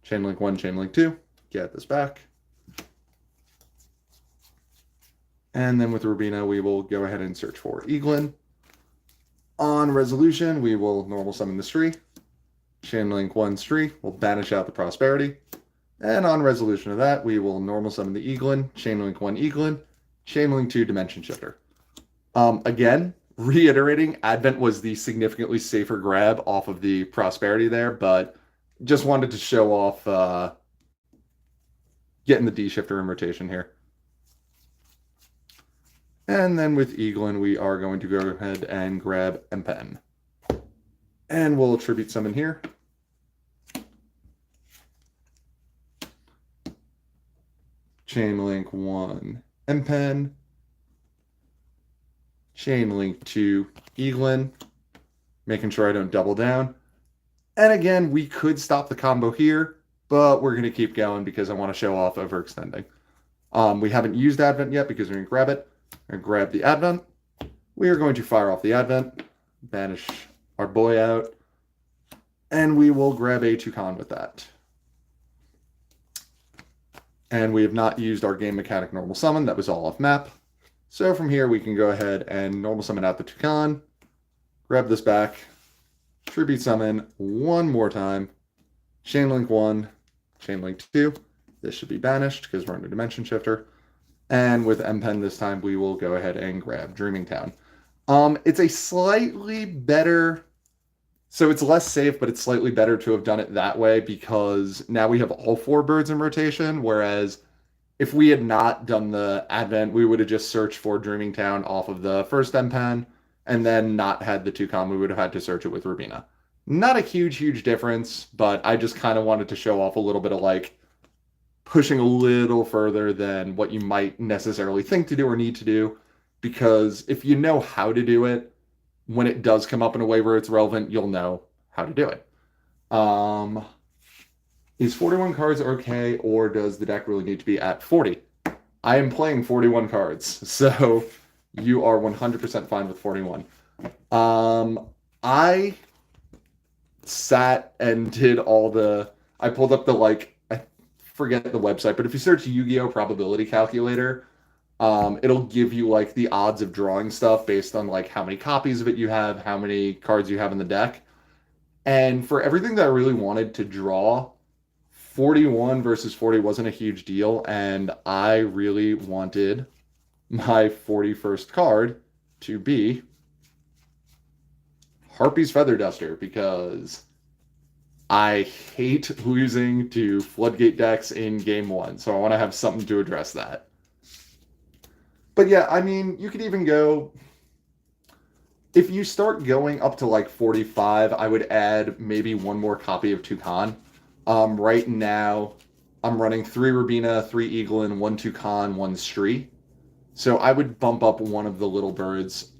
Chainlink 1, Chainlink 2, get this back. And then with Rubina, we will go ahead and search for Eglen. On resolution, we will normal summon the Stree. Chain link 1 Stree. We'll banish out the Prosperity. And on resolution of that, we will normal summon the Eglen. Chain link 1 Eglen. Chain link 2 Dimension Shifter. Again, reiterating, Advent was the significantly safer grab off of the Prosperity there, but just wanted to show off getting the D Shifter in rotation here. And then with Eglen, we are going to go ahead and grab Empen. And we'll tribute summon here. Chain link 1 Empen. Chain link 2 Eglen. Making sure I don't double down. And again, we could stop the combo here, but we're going to keep going because I want to show off overextending. We haven't used Advent yet because we're going to grab it. And grab the Advent. We are going to fire off the Advent, banish our boy out, and we will grab a Toucan with that. And we have not used our game mechanic normal summon. That was all off map. So from here, we can go ahead and normal summon out the Toucan, grab this back, tribute summon one more time, chain link 1, chain link 2. This should be banished because we're under Dimension Shifter. And with Empen this time, we will go ahead and grab Dreaming Town. It's a slightly better, so it's less safe, but it's slightly better to have done it that way because now we have all 4 birds in rotation, whereas if we had not done the Advent, we would have just searched for Dreaming Town off of the first Empen and then not had the Toucan. We would have had to search it with Rubina. Not a huge difference, but I just kind of wanted to show off a little bit of like pushing a little further than what you might necessarily think to do or need to do, because if you know how to do it, when it does come up in a way where it's relevant, you'll know how to do it. Is 41 cards okay, or does the deck really need to be at 40? I am playing 41 cards, so you are 100% fine with 41. I sat and did all the, I pulled up the forget the website, but if you search Yu-Gi-Oh! Probability Calculator, it'll give you like the odds of drawing stuff based on like how many copies of it you have, how many cards you have in the deck. And for everything that I really wanted to draw, 41 versus 40 wasn't a huge deal, and I really wanted my 41st card to be Harpy's Feather Duster, because I hate losing to Floodgate decks in Game 1, so I want to have something to address that. But yeah, I mean, you could even go, if you start going up to like 45, I would add maybe one more copy of Toucan. Right now, I'm running 3 Rubina, 3 Eglen, 1 Toucan, 1 Stree. So I would bump up one of the little birds.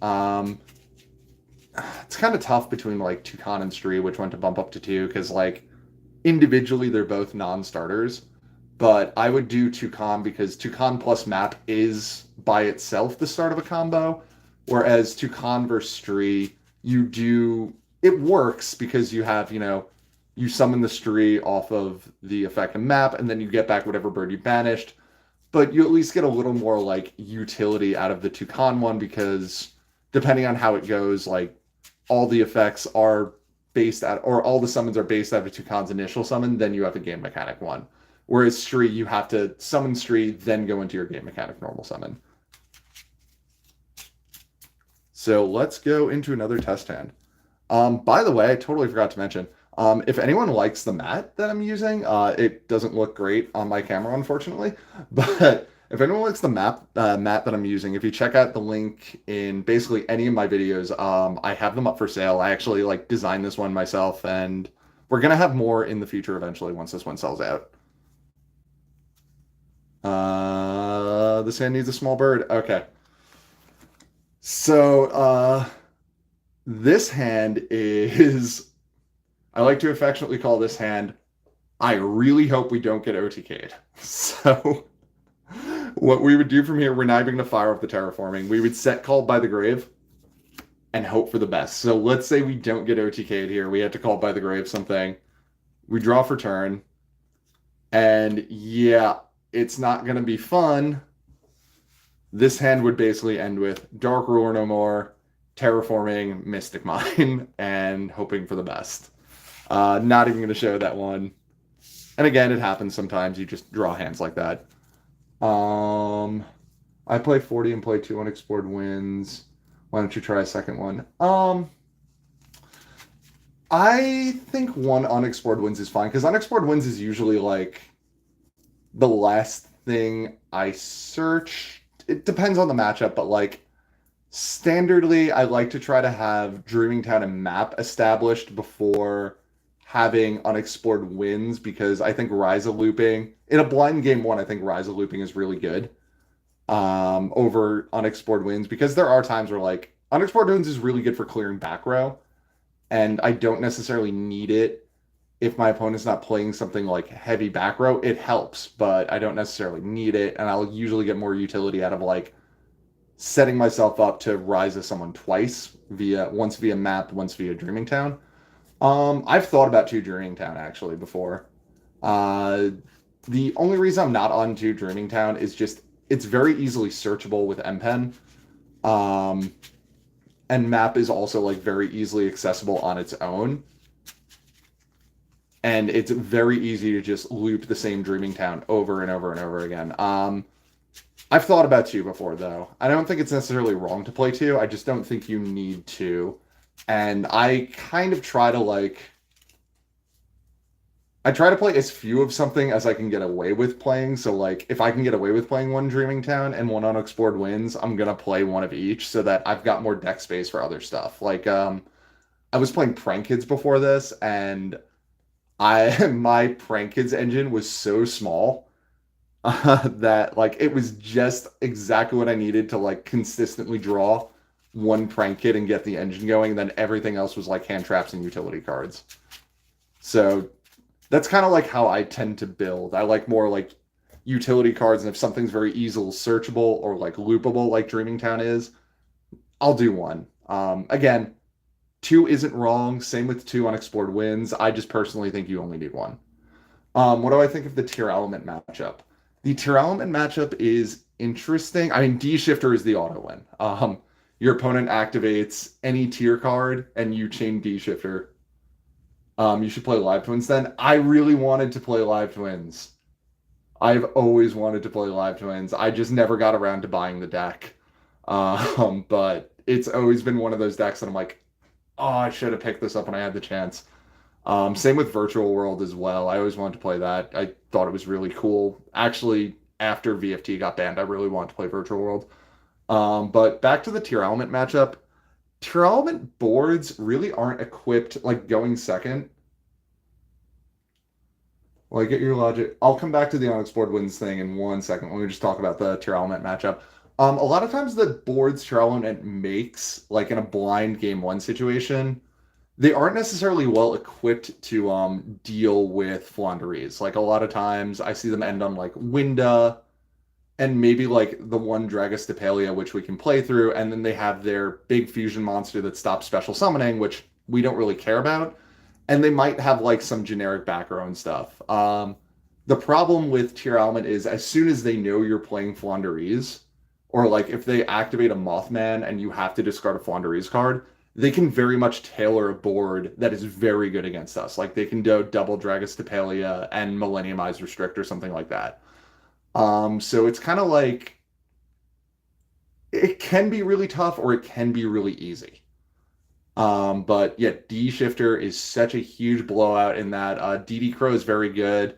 It's kind of tough between like Toucan and Stree, which one to bump up to 2, because like individually they're both non-starters. But I would do Toucan because Toucan plus map is by itself the start of a combo, whereas Toucan versus Stree, it works because you have, you summon the Stree off of the effect of map, and then you get back whatever bird you banished. But you at least get a little more like utility out of the Toucan one, because depending on how it goes, like all the effects are based out, or all the summons are based out of Toucan's initial summon, then you have a game mechanic one. Whereas Stree, you have to summon Stree, then go into your game mechanic normal summon. So let's go into another test hand. By the way, I totally forgot to mention, if anyone likes the mat that I'm using, it doesn't look great on my camera, unfortunately, but if anyone likes the mat that I'm using, if you check out the link in basically any of my videos, I have them up for sale. I actually designed this one myself, and we're going to have more in the future eventually once this one sells out. This hand needs a small bird. Okay. So, this hand is, I like to affectionately call this hand, I really hope we don't get OTK'd. So, what we would do from here, we're not even going to fire off the terraforming. We would set Called by the Grave and hope for the best. So let's say we don't get OTK'd here. We have to Called by the Grave something. We draw for turn. And yeah, it's not going to be fun. This hand would basically end with Dark Ruler no more, Terraforming, Mystic Mine, and hoping for the best. Not even going to show that one. And again, it happens sometimes. You just draw hands like that. I play 40 and play 2 unexplored wins. Why don't you try a second one? I think 1 unexplored wins is fine because unexplored wins is usually like the last thing I search. It depends on the matchup, but like standardly, I like to try to have Dreaming Town and map established before having unexplored wins because I think Riza looping in a blind game one, I think Riza looping is really good over unexplored wins because there are times where like unexplored wins is really good for clearing back row, and I don't necessarily need it if my opponent's not playing something like heavy back row. It helps, but I don't necessarily need it, and I'll usually get more utility out of like setting myself up to rise as someone twice once via map, once via Dreaming Town. I've thought about 2 Dreaming Town actually before. Uh, the only reason I'm not on 2 Dreaming Town is just it's very easily searchable with MPen. Um, and map is also like very easily accessible on its own. And it's very easy to just loop the same Dreaming Town over and over and over again. I've thought about 2 before, though. I don't think it's necessarily wrong to play 2. I just don't think you need to. And I kind of try to, like... I try to play as few of something as I can get away with playing. So, like, if I can get away with playing 1 Dreaming Town and 1 Unexplored Wins, I'm going to play 1 of each so that I've got more deck space for other stuff. Like, I was playing Prank Kids before this, and my Prank Kids engine was so small that like it was just exactly what I needed to like consistently draw 1 Prank Kid and get the engine going. And then everything else was like hand traps and utility cards. So that's kind of like how I tend to build. I like more like utility cards, and if something's very easily searchable or like loopable, like Dreaming Town is, I'll do 1. Again, 2 isn't wrong. Same with 2 unexplored wins. I just personally think you only need 1. What do I think of the tier element matchup? The tier element matchup is interesting. I mean, D Shifter is the auto win. Your opponent activates any tier card and you chain D Shifter. You should play Live Twins then. I really wanted to play Live Twins. I've always wanted to play Live Twins. I just never got around to buying the deck. But it's always been one of those decks that I'm like, oh, I should have picked this up when I had the chance. Same with Virtual World as well. I always wanted to play that. I thought it was really cool. Actually, after VFT got banned, I really wanted to play Virtual World. But back to the tier element matchup. Tier element boards really aren't equipped, like going second. Well, I get your logic. I'll come back to the unexplored wins thing in 1 second. Let me just talk about the tier element matchup. A lot of times the boards tier element makes, like in a blind game 1 situation, they aren't necessarily well equipped to deal with Floowandereeze. Like a lot of times I see them end on like Winda and maybe like the 1 Dragostapelia, which we can play through, and then they have their big fusion monster that stops special summoning, which we don't really care about. And they might have like some generic back row and stuff. The problem with tier element is as soon as they know you're playing Floowandereeze, or like if they activate a Mothman and you have to discard a Floowandereeze card, they can very much tailor a board that is very good against us. Like they can do double Dragostapelia and Millenniumize Restrict or something like that. So it's kind of like it can be really tough or it can be really easy. But yeah, D Shifter is such a huge blowout in that. DD Crow is very good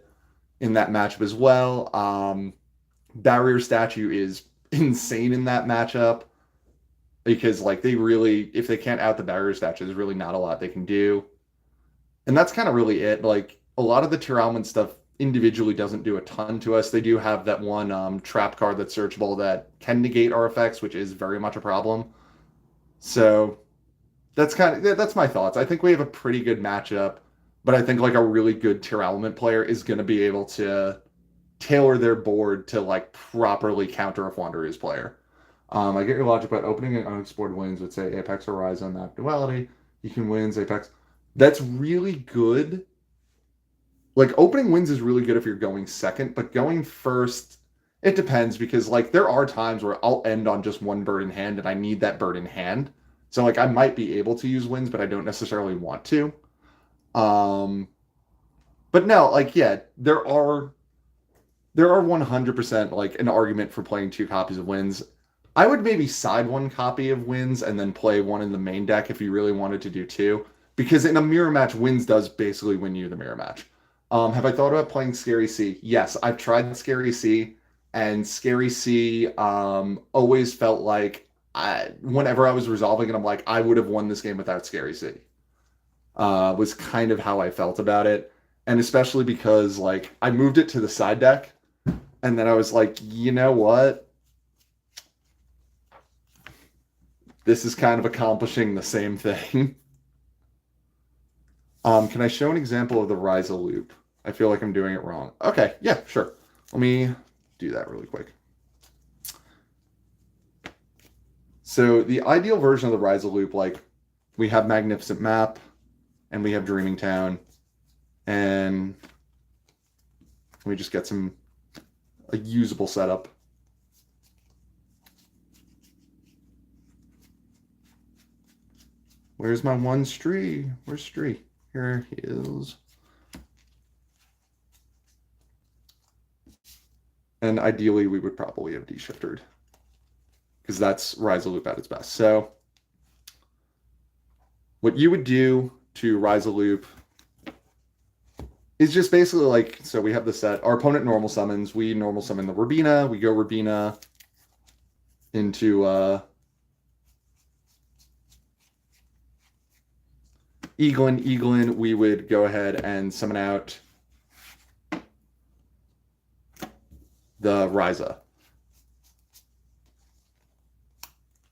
in that matchup as well. Barrier Statue is insane in that matchup because like they really, if they can't out the Barrier Statue, there's really not a lot they can do. And that's kind of really it. Like a lot of the tier element stuff individually doesn't do a ton to us. They do have that 1 trap card that's searchable that can negate our effects, which is very much a problem. So that's my thoughts. I think we have a pretty good matchup, but I think like a really good tier element player is going to be able to tailor their board to like properly counter a Floowandereeze player. I get your logic about opening and unexplored wins would say Apex or Riza on that duality. You can wins Apex. That's really good. Like opening wins is really good if you're going second, but going first It depends because like there are times where I'll end on just one bird in hand and I need that bird in hand. So like I might be able to use winds, but I don't necessarily want to. Um, but no, like yeah, there are 100% like an argument for playing two copies of winds. I would maybe side one copy of winds and then play one in the main deck if you really wanted to do two, because in a mirror match, winds does basically win you the mirror match. Have I thought about playing Scary Sea? Yes, I've tried Scary Sea, and Scary Sea always felt like whenever I was resolving it, I'm like, I would have won this game without Scary Sea. Was kind of how I felt about it. And especially because like I moved it to the side deck, and then I was like, you know what? This is kind of accomplishing the same thing. Can I show an example of the Riza loop? I feel like I'm doing it wrong. Okay, yeah, sure. Let me do that really quick. So the ideal version of the Riza loop, like we have Magnificent Map and we have Dreaming Town, and we just get a usable setup. Where's my one Stree? Where's Stree? Here he is. And ideally, we would probably have de-shifted, because that's Riza loop at its best. So what you would do to Riza loop is just basically like, so we have the set, our opponent normal summons, we normal summon the Rabina, we go Rabina into Eglen, we would go ahead and summon out the Riza.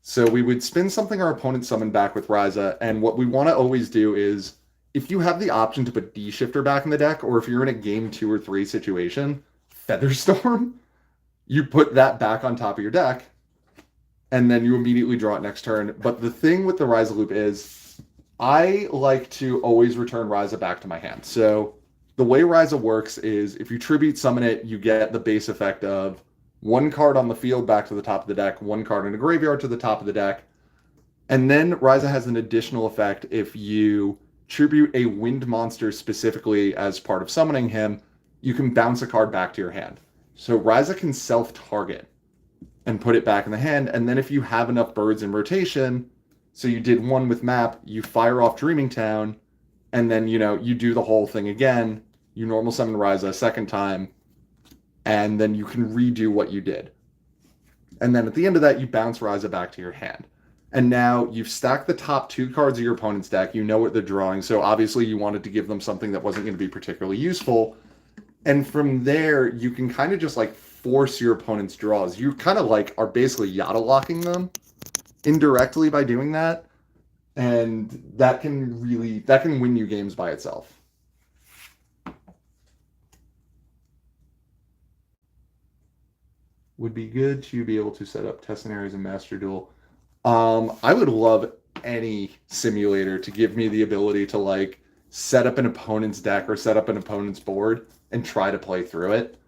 So we would spin something our opponent summoned back with Riza, and what we want to always do is, if you have the option to put D-Shifter back in the deck, or if you're in a game 2 or 3 situation, Featherstorm, you put that back on top of your deck, and then you immediately draw it next turn. But the thing with the Riza loop is, I like to always return Riza back to my hand. So the way Riza works is, if you tribute summon it, you get the base effect of one card on the field back to the top of the deck, one card in the graveyard to the top of the deck. And then Riza has an additional effect if you tribute a wind monster specifically as part of summoning him, you can bounce a card back to your hand. So Riza can self-target and put it back in the hand, and then if you have enough birds in rotation, so you did one with map, you fire off Dreaming Town, and then, you know, you do the whole thing again, you normal summon Riza a second time, and then you can redo what you did. And then at the end of that, you bounce Riza back to your hand. And now you've stacked the top 2 cards of your opponent's deck. You know what they're drawing. So obviously you wanted to give them something that wasn't going to be particularly useful. And from there, you can kind of just like force your opponent's draws. You kind of like are basically Yada locking them indirectly by doing that. And that can win you games by itself. Would be good to be able to set up test scenarios in Master Duel. I would love any simulator to give me the ability to like set up an opponent's deck or set up an opponent's board and try to play through it.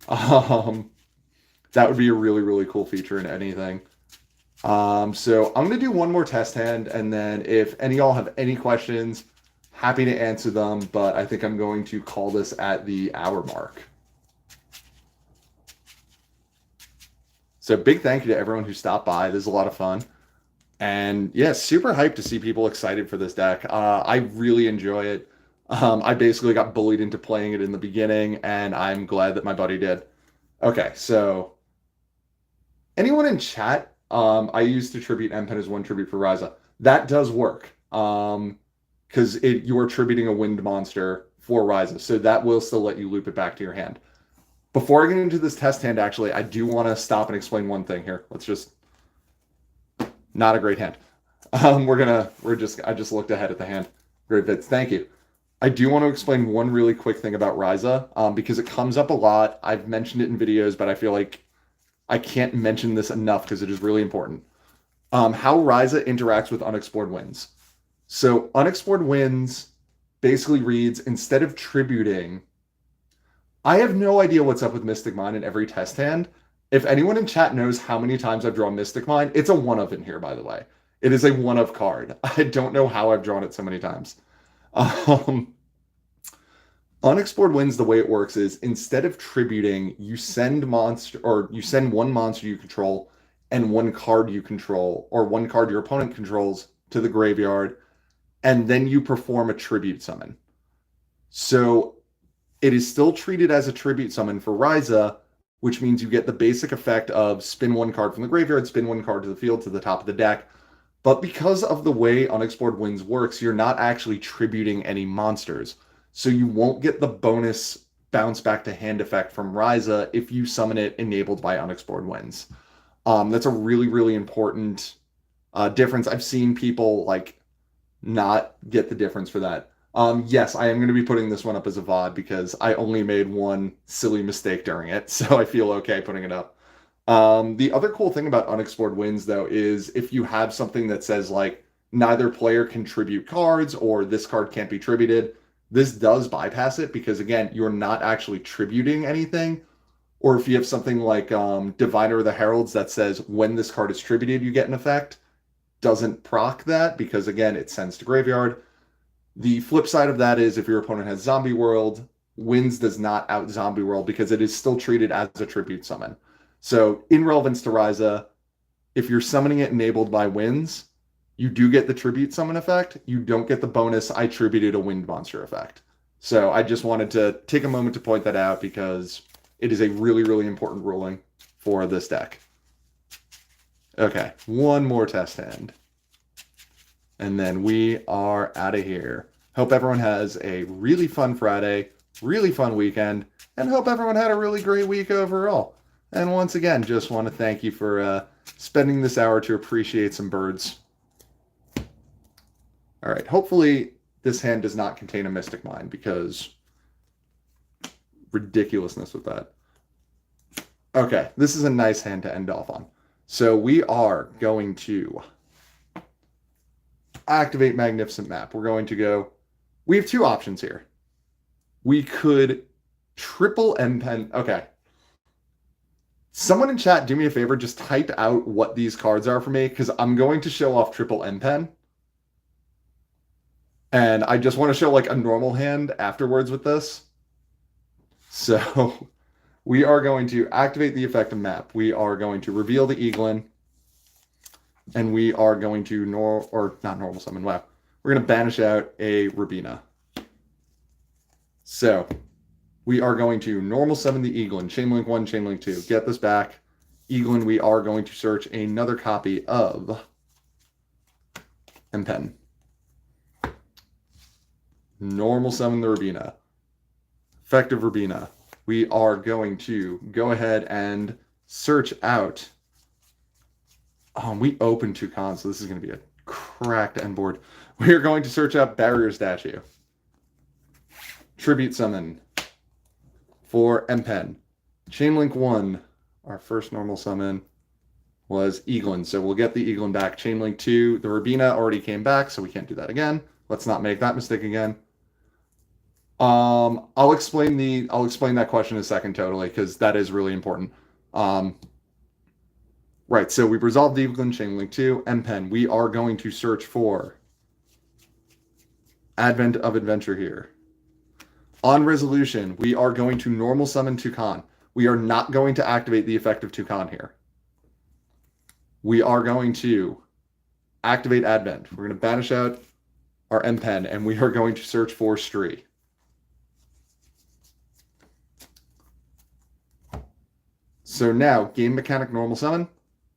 That would be a really, really cool feature in anything. So I'm going to do one more test hand, and then if any of y'all have any questions, happy to answer them, but I think I'm going to call this at the hour mark. So big thank you to everyone who stopped by. This is a lot of fun. And yeah, super hyped to see people excited for this deck. I really enjoy it. I basically got bullied into playing it in the beginning, and I'm glad that my buddy did. Okay, so anyone in chat, I used to tribute Empen as one tribute for Riza. That does work, because you are tributing a wind monster for Riza, so that will still let you loop it back to your hand. Before I get into this test hand, actually, I do want to stop and explain one thing here. Not a great hand. I just looked ahead at the hand. Great bits. Thank you. I do want to explain one really quick thing about Riza, because it comes up a lot. I've mentioned it in videos, but I feel like I can't mention this enough because it is really important. How Riza interacts with Unexplored Winds. So Unexplored Winds basically reads, instead of tributing, I have no idea what's up with Mystic Mind in every test hand. If anyone in chat knows how many times I've drawn Mystic Mine, it's a one of in here, by the way. It is a one of card. I don't know how I've drawn it so many times. Unexplored Winds, the way it works is instead of tributing, you send one monster you control and one card you control, or one card your opponent controls, to the graveyard, and then you perform a tribute summon. So it is still treated as a tribute summon for Riza, which means you get the basic effect of spin one card from the graveyard, spin one card to the field to the top of the deck. But because of the way Unexplored Winds works, you're not actually tributing any monsters. So you won't get the bonus bounce back to hand effect from Riza if you summon it enabled by Unexplored Winds. That's a really, really important difference. I've seen people like not get the difference for that. Yes, I am going to be putting this one up as a VOD because I only made one silly mistake during it, so I feel okay putting it up. The other cool thing about Unexplored Winds, though, is if you have something that says, like, neither player can tribute cards or this card can't be tributed, this does bypass it because, again, you're not actually tributing anything. Or if you have something like Diviner of the Heralds that says when this card is tributed, you get an effect, doesn't proc that because, again, it sends to graveyard. The flip side of that is if your opponent has Zombie World, Winds does not out Zombie World because it is still treated as a tribute summon. So in relevance to Riza, if you're summoning it enabled by Winds, you do get the tribute summon effect. You don't get the bonus I tributed a wind monster effect. So I just wanted to take a moment to point that out because it is a really, really important ruling for this deck. Okay, one more test hand. And then we are out of here. Hope everyone has a really fun Friday, really fun weekend, and hope everyone had a really great week overall. And once again, just want to thank you for spending this hour to appreciate some birds. All right, hopefully this hand does not contain a Mystic Mine because ridiculousness with that. Okay, this is a nice hand to end off on. So we are going to activate Magnificent Map. We're going to go... We have two options here. We could triple M-Pen... Okay. Someone in chat, do me a favor, just type out what these cards are for me, because I'm going to show off triple M-Pen. And I just want to show like a normal hand afterwards with this. So we are going to activate the effect of map. We are going to reveal the Eglen. And we are going to, not normal summon, wow. We're going to banish out a Rabina. So we are going to normal summon the Eglen. Chainlink 1, Chainlink 2. Get this back. Eglen, we are going to search another copy of M-Pen. Normal summon the Rabina. Effective Rabina. We are going to go ahead and search out. We opened two cons, so this is going to be a cracked end board. We are going to search out Barrier Statue. Tribute summon for M-Pen. Chainlink 1, our first normal summon, was Eglen, so we'll get the Eglen back. Chainlink 2, the Rabina already came back, so we can't do that again. Let's not make that mistake again. I'll explain that question in a second totally, because that is really important. Right, so we've resolved Eglen, Chainlink 2, M-Pen. We are going to search for Advent of Adventure here. On resolution, we are going to normal summon Toucan. We are not going to activate the effect of Toucan here. We are going to activate Advent. We're going to banish out our M-Pen, and we are going to search for Stree. So now, game mechanic normal summon.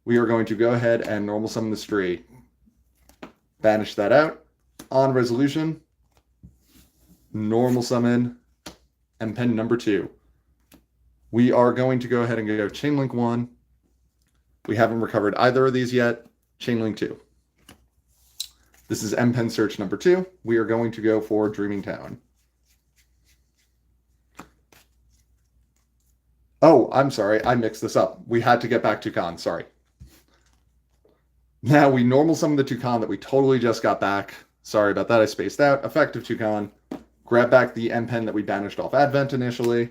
We are going to go ahead and normal summon the Stree. Banish that out. On resolution, normal summon M-Pen number 2. We are going to go ahead and go Chainlink 1. We haven't recovered either of these yet. Chainlink 2. This is M-Pen search number 2. We are going to go for Dreaming Town. Oh, I'm sorry. I mixed this up. We had to get back Toucan. Sorry. Now we normal summon the Toucan that we totally just got back. Sorry about that. I spaced out. Effective Toucan. Grab back the M-Pen that we banished off Advent initially.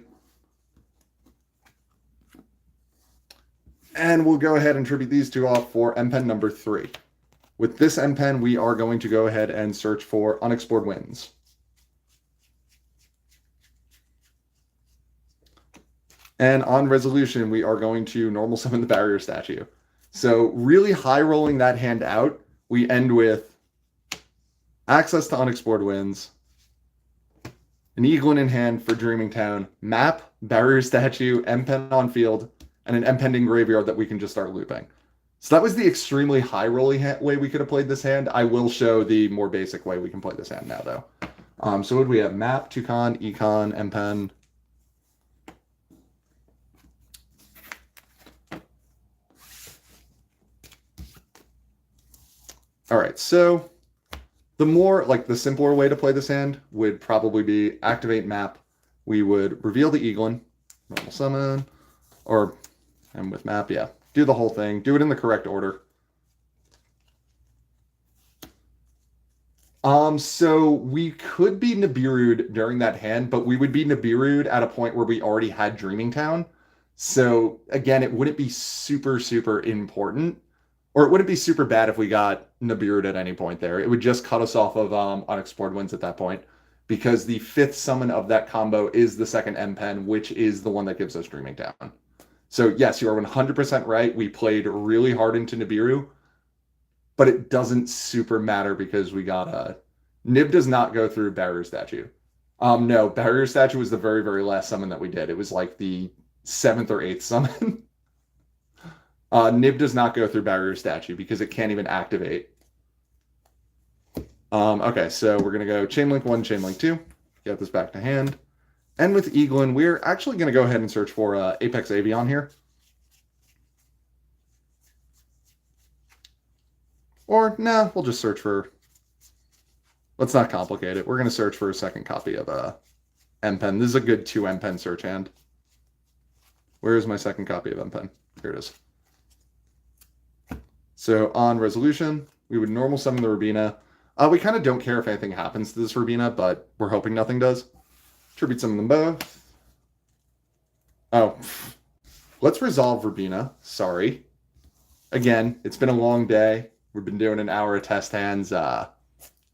And we'll go ahead and tribute these two off for M-Pen number 3. With this M-Pen, we are going to go ahead and search for unexplored winds. And on resolution, we are going to normal summon the barrier statue. So really high rolling that hand out, we end with access to unexplored winds, an Eglen in hand for Dreaming Town, map, barrier statue, M-Pen on field, and an M-Pending graveyard that we can just start looping. So that was the extremely high rolling way we could have played this hand. I will show the more basic way we can play this hand now, though. So what do we have? Map, Toucan, Econ, M-Pen. All right, so the more, like the simpler way to play this hand would probably be activate map. We would reveal the Eglen, normal summon, and with map, yeah. Do the whole thing. Do it in the correct order. So we could be Nibiru'd during that hand, but we would be Nibiru'd at a point where we already had Dreaming Town. So again, it wouldn't be super, super important. Or it wouldn't be super bad if we got Nibiru'd at any point there. It would just cut us off of unexplored winds at that point, because the 5th summon of that combo is the second M-Pen, which is the one that gives us Dreaming Town. So yes, you are 100% right. We played really hard into Nibiru, but it doesn't super matter because we got a... Nib does not go through Barrier Statue. No, Barrier Statue was the very, very last summon that we did. It was like the 7th or 8th summon. Nib does not go through Barrier Statue because it can't even activate. Okay, so we're going to go Chainlink 1, Chainlink 2. Get this back to hand. And with Eglen, we're actually going to go ahead and search for Apex Avion here. Or, nah, we'll just search for... Let's not complicate it. We're going to search for a second copy of M-Pen. This is a good 2 M-Pen search hand. Where is my second copy of M-Pen? Here it is. So on resolution, we would normal summon the Rubina. We kind of don't care if anything happens to this Rubina, but we're hoping nothing does. Tribute summon them both. Oh, let's resolve Rubina. Sorry. Again, it's been a long day. We've been doing an hour of test hands.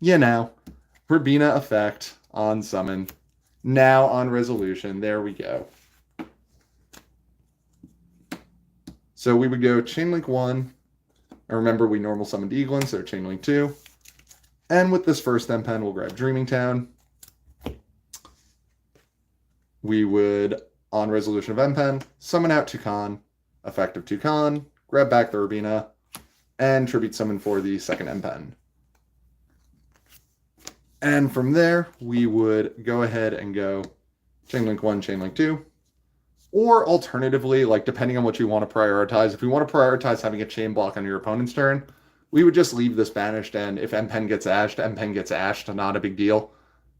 You know, Rubina effect on summon. Now on resolution. There we go. So we would go Chainlink 1. And remember, we normal summoned Eglen, so Chainlink 2. And with this first M-Pen, we'll grab Dreaming Town. We would, on resolution of M-Pen, summon out Toucan, effect of Toucan, grab back the Rubina, and tribute summon for the second M-Pen. And from there, we would go ahead and go Chainlink 1, Chainlink 2. Or alternatively, like depending on what you want to prioritize, if you want to prioritize having a chain block on your opponent's turn, we would just leave this banished, and if M-Pen gets ashed, M-Pen gets ashed, not a big deal.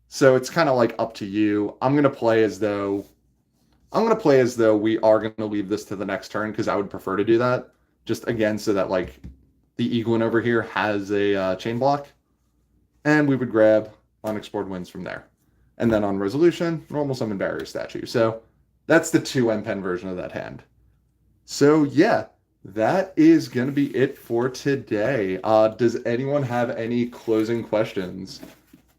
So it's kind of like up to you. I'm going to play as though we are going to leave this to the next turn, because I would prefer to do that. Just again, so that like the Eglen over here has a chain block. And we would grab unexplored winds from there. And then on resolution, normal summon barrier statue. So that's the 2 M-Pen version of that hand. So yeah, that is going to be it for today. Does anyone have any closing questions?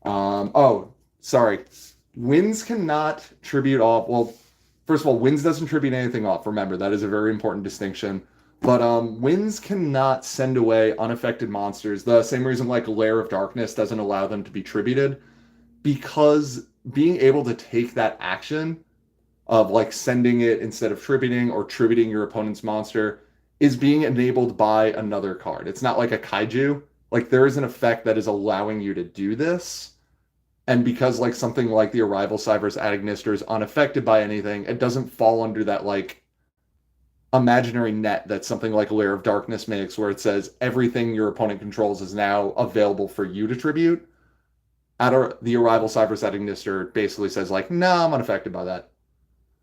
Oh, sorry. Winds cannot tribute off. Well, first of all, Winds doesn't tribute anything off. Remember, that is a very important distinction. But Winds cannot send away unaffected monsters. The same reason like Lair of Darkness doesn't allow them to be tributed. Because being able to take that action of like sending it instead of tributing or tributing your opponent's monster is being enabled by another card. It's not like a kaiju. Like there is an effect that is allowing you to do this. And because like something like the Arrival Cyber's Adagnister is unaffected by anything, it doesn't fall under that like imaginary net that something like Lair of Darkness makes, where it says everything your opponent controls is now available for you to tribute. The Arrival Cyber's Adagnister basically says like, no, I'm unaffected by that.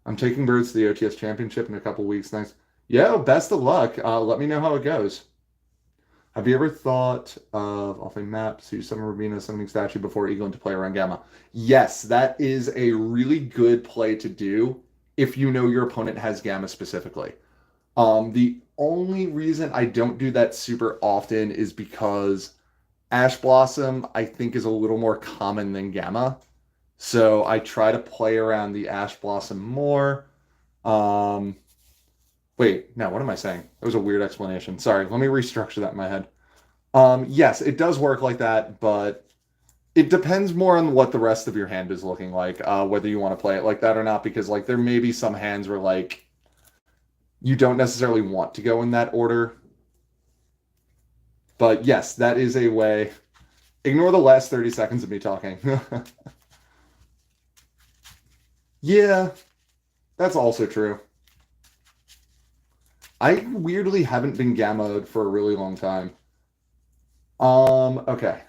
I'm taking birds to the OTS Championship in a couple weeks. Thanks. Yeah, best of luck. Let me know how it goes. Have you ever thought of offering maps to summon Rubina summoning statue before Eglen to play around Gamma? Yes, that is a really good play to do if you know your opponent has Gamma specifically. The only reason I don't do that super often is because Ash Blossom, I think, is a little more common than Gamma. So I try to play around the Ash Blossom more. Um, Wait, no, what am I saying? That was a weird explanation. Sorry, let me restructure that in my head. Yes, it does work like that, but it depends more on what the rest of your hand is looking like, whether you want to play it like that or not, because like there may be some hands where like you don't necessarily want to go in that order. But yes, that is a way. Ignore the last 30 seconds of me talking. Yeah, that's also true. I weirdly haven't been gammaed for a really long time. Okay.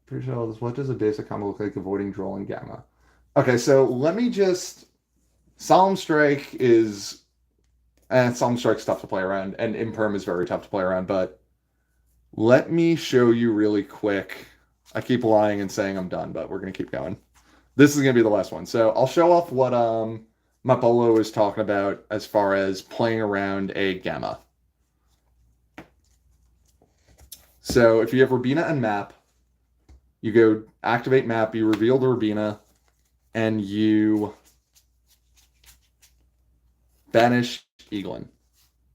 Pretty sure what does a basic combo look like avoiding draw and gamma? Okay, so let me just Solemn Strike is Solemn Strike's tough to play around, and Imperm is very tough to play around, but let me show you really quick. I keep lying and saying I'm done, but we're gonna keep going. This is gonna be the last one. So I'll show off what Mapolo is talking about as far as playing around a gamma. So if you have Rubina and Map, you go activate Map, you reveal the Rubina, and you banish Eglen.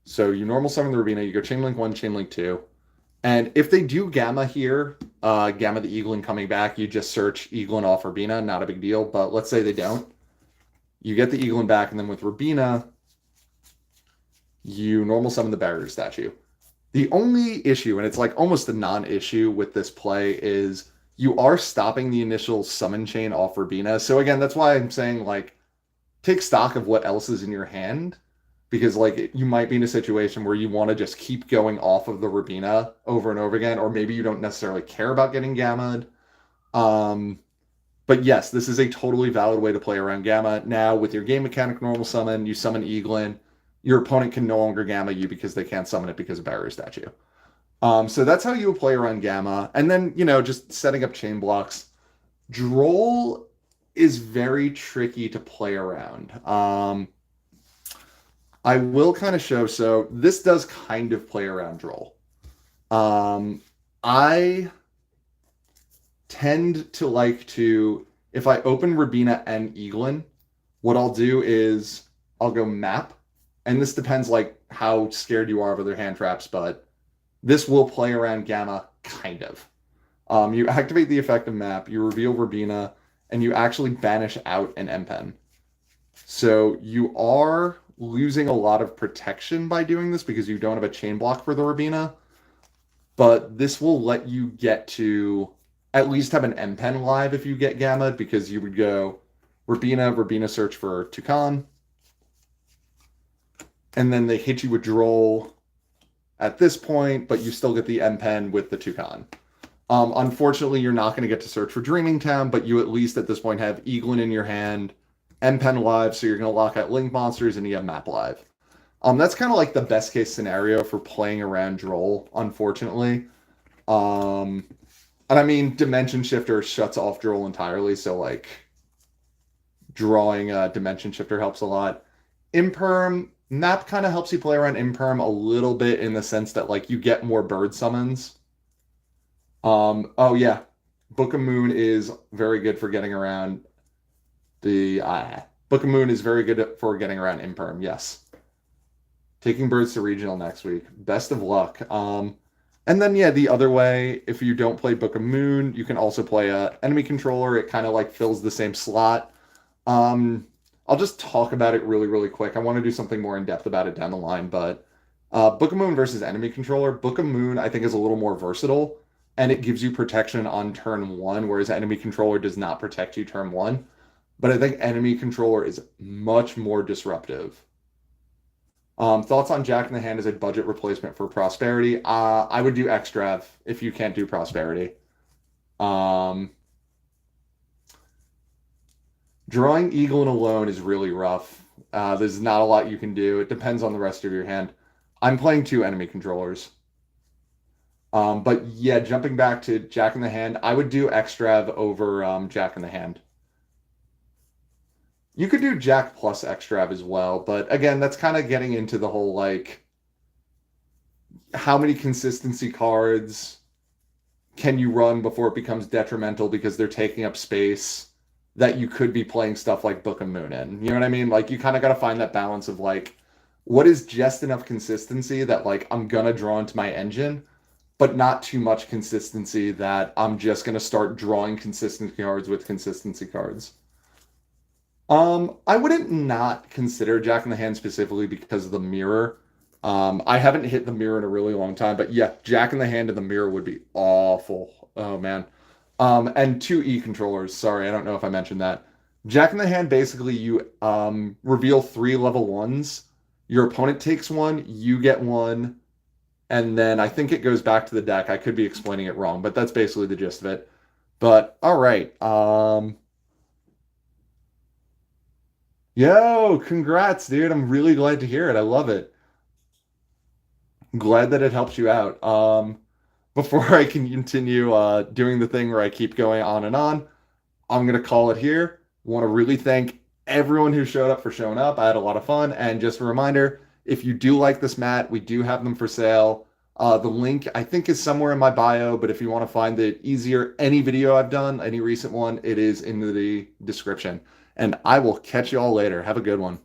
So you normal summon the Rubina, you go Chain Link 1, Chain Link 2. And if they do Gamma here, Gamma the Eglen coming back, you just search Eglen off Rubina, not a big deal. But let's say they don't. You get the Eglen back, and then with Rubina, you normal summon the barrier statue. The only issue, and it's like almost a non-issue with this play, is you are stopping the initial summon chain off Rubina. So again, that's why I'm saying like take stock of what else is in your hand, because like you might be in a situation where you want to just keep going off of the Rubina over and over again, or maybe you don't necessarily care about getting gammaed. But yes, this is a totally valid way to play around Gamma. Now, with your game mechanic normal summon, you summon Eglen, your opponent can no longer Gamma you because they can't summon it because of barrier statue. So that's how you would play around Gamma. And then, just setting up chain blocks. Droll is very tricky to play around. I will kind of show, so this does kind of play around Droll. I tend to like to, if I open Rubina and Eglen, what I'll do is I'll go Map, and this depends like how scared you are of other hand traps, but this will play around Gamma, kind of. You activate the effect of Map, you reveal Rubina, and you actually banish out an M-Pen. So you are losing a lot of protection by doing this because you don't have a chain block for the Rubina, but this will let you get to at least have an M-Pen live if you get Gamma, because you would go Rubina search for Toucan, and then they hit you with Droll at this point, but you still get the M-Pen with the Toucan. Unfortunately, you're not going to get to search for Dreaming Town, but you at least at this point have Eglen in your hand, M-Pen live, so you're going to lock out Link monsters, and you have Map live. That's kind of like the best case scenario for playing around Droll, unfortunately. And I mean, Dimension Shifter shuts off Droll entirely, so like drawing a Dimension Shifter helps a lot. Imperm, Map kind of helps you play around Imperm a little bit in the sense that like you get more bird summons. Oh yeah, Book of Moon is very good for getting around the Book of Moon is very good for getting around Imperm, yes. Taking birds to regional next week. Best of luck. And then, yeah, the other way, if you don't play Book of Moon, you can also play a enemy controller. It kind of like fills the same slot. I'll just talk about it really, really quick. I want to do something more in depth about it down the line, but Book of Moon versus enemy controller. Book of Moon, I think, is a little more versatile, and it gives you protection on turn 1, whereas enemy controller does not protect you turn 1. But I think enemy controller is much more disruptive. Thoughts on Jack in the Hand as a budget replacement for Prosperity? I would do Extrav if you can't do Prosperity. Drawing Eglen alone is really rough. There's not a lot you can do. It depends on the rest of your hand. I'm playing 2 enemy controllers. But yeah, jumping back to Jack in the Hand, I would do Extrav over Jack in the Hand. You could do Jack plus Extrav as well, but again, that's kind of getting into the whole like how many consistency cards can you run before it becomes detrimental because they're taking up space that you could be playing stuff like Book of Moon in. You know what I mean? Like you kind of got to find that balance of like what is just enough consistency that like I'm gonna draw into my engine, but not too much consistency that I'm just gonna start drawing consistency cards with consistency cards. I wouldn't not consider Jack in the Hand specifically because of the mirror. I haven't hit the mirror in a really long time, but yeah, Jack in the Hand and the mirror would be awful. Oh man. And two E controllers. Sorry, I don't know if I mentioned that. Jack in the Hand, basically you reveal three level ones. Your opponent takes one, you get one, and then I think it goes back to the deck. I could be explaining it wrong, but that's basically the gist of it. But all right. Yo, congrats, dude. I'm really glad to hear it. I love it. Glad that it helps you out. Before I can continue doing the thing where I keep going on and on, I'm gonna call it here. Want to really thank everyone who showed up for showing up. I had a lot of fun. And just a reminder, if you do like this mat, we do have them for sale. The link I think is somewhere in my bio, but if you want to find it easier, any video I've done, any recent one, it is in the description. And I will catch you all later. Have a good one.